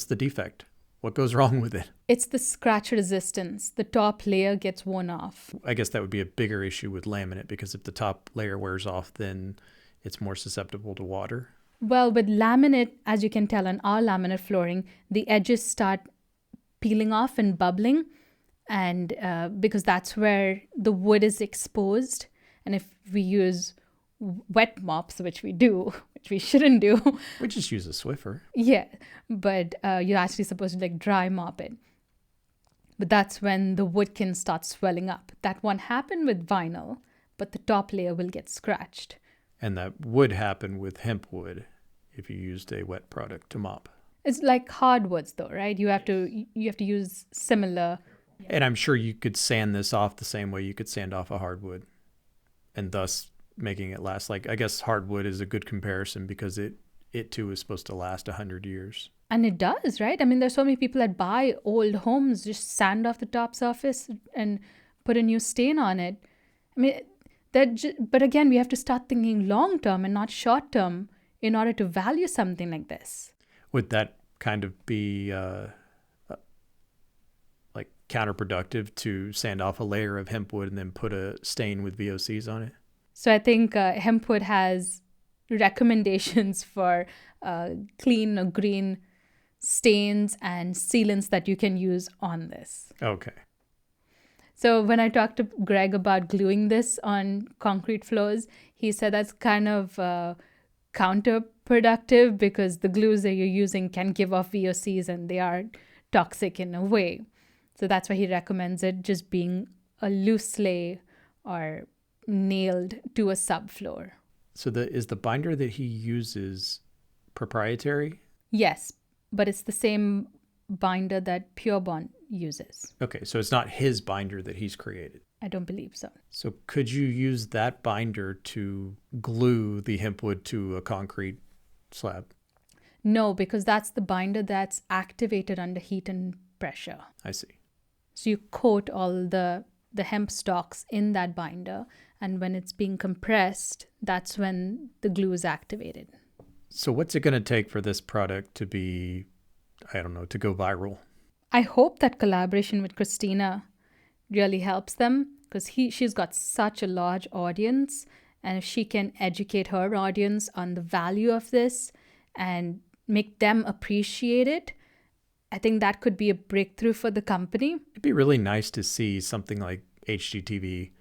the defect? What goes wrong with it? It's the scratch resistance. The top layer gets worn off. I guess that would be a bigger issue with laminate, because if the top layer wears off, then it's more susceptible to water. Well, with laminate, as you can tell on our laminate flooring, the edges start peeling off and bubbling, and because that's where the wood is exposed. And if we use wet mops, which we do, which we shouldn't do. We just use a Swiffer. Yeah, but you're actually supposed to like dry mop it. But that's when the wood can start swelling up. That won't happen with vinyl, but the top layer will get scratched. And that would happen with HempWood if you used a wet product to mop. It's like hardwoods though, right? You have to use similar. And I'm sure you could sand this off the same way you could sand off a hardwood, and thus making it last. Like, I guess hardwood is a good comparison because it too is supposed to last 100 years. And it does, right? I mean, there's so many people that buy old homes, just sand off the top surface and put a new stain on it. I mean, but again, we have to start thinking long term and not short term in order to value something like this. Would that kind of be like counterproductive to sand off a layer of hempwood and then put a stain with VOCs on it? So I think HempWood has recommendations for clean or green stains and sealants that you can use on this. Okay. So when I talked to Greg about gluing this on concrete floors, he said that's kind of counterproductive because the glues that you're using can give off VOCs and they are toxic in a way. So that's why he recommends it just being a loose lay or nailed to a subfloor. So is the binder that he uses proprietary? Yes, but it's the same binder that Pure Bond uses. Okay, so it's not his binder that he's created. I don't believe so. So could you use that binder to glue the hempwood to a concrete slab? No, because that's the binder that's activated under heat and pressure. I see. So you coat all the hemp stalks in that binder, and when it's being compressed, that's when the glue is activated. So what's it going to take for this product to be, I don't know, to go viral? I hope that collaboration with Christina really helps them, because she's got such a large audience, and if she can educate her audience on the value of this and make them appreciate it, I think that could be a breakthrough for the company. It'd be really nice to see something like HGTV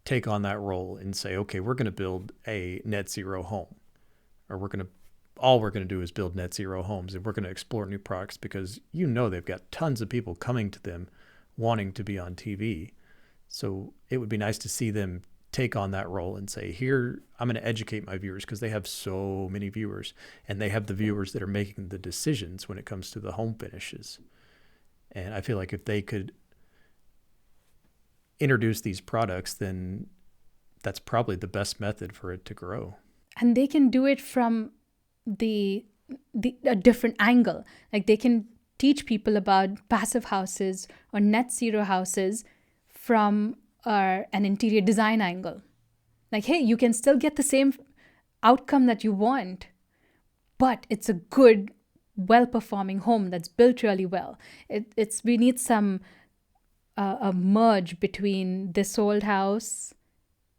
take on that role and say, okay, we're going to build a net zero home, or all we're going to do is build net zero homes, and we're going to explore new products, because they've got tons of people coming to them wanting to be on TV. So it would be nice to see them take on that role and say, here, I'm going to educate my viewers, because they have so many viewers, and they have the viewers that are making the decisions when it comes to the home finishes. And I feel like if they could introduce these products, then that's probably the best method for it to grow. And they can do it from a different angle. Like they can teach people about passive houses or net zero houses from an interior design angle. Like, hey, you can still get the same outcome that you want, but it's a good, well-performing home that's built really well. We need some a merge between this old house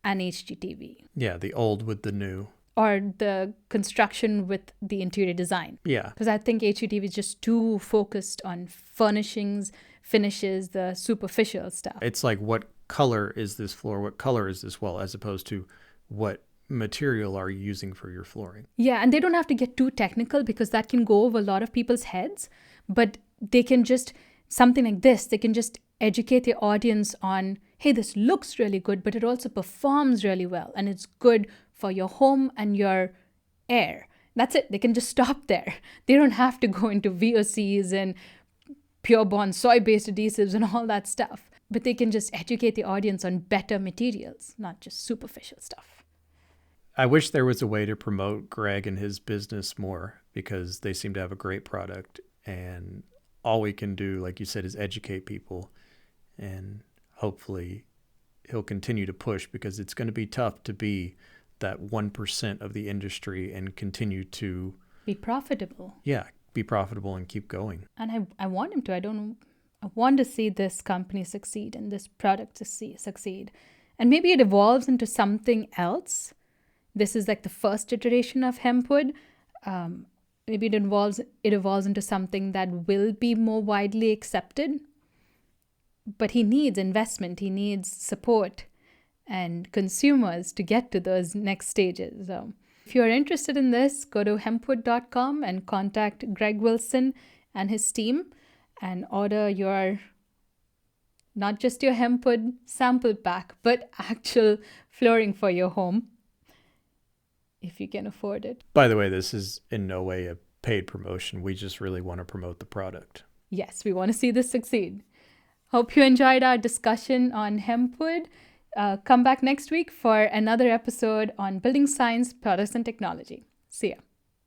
and HGTV. Yeah, the old with the new. Or the construction with the interior design. Yeah. Because I think HGTV is just too focused on furnishings, finishes, the superficial stuff. It's like, what color is this floor? What color is this wall? As opposed to what material are you using for your flooring? Yeah, and they don't have to get too technical, because that can go over a lot of people's heads. But they can just, something like this, they can just educate their audience on, hey, this looks really good, but it also performs really well, and it's good for your home and your air. That's it. They can just stop there. They don't have to go into VOCs and pure bond soy-based adhesives and all that stuff. But they can just educate the audience on better materials, not just superficial stuff. I wish there was a way to promote Greg and his business more, because they seem to have a great product, and all we can do, like you said, is educate people, and hopefully he'll continue to push, because it's going to be tough to be that 1% of the industry and continue to be profitable. Yeah, be profitable and keep going. And I want him to. I want to see this company succeed and this product to succeed. And maybe it evolves into something else. This is like the first iteration of HempWood. Maybe it evolves into something that will be more widely accepted. But he needs investment. He needs support and consumers to get to those next stages. So if you're interested in this, go to hempwood.com and contact Greg Wilson and his team and order not just your HempWood sample pack, but actual flooring for your home, if you can afford it. By the way, this is in no way a paid promotion. We just really want to promote the product. Yes, we want to see this succeed. Hope you enjoyed our discussion on HempWood. Come back next week for another episode on building science, products, and technology. See ya.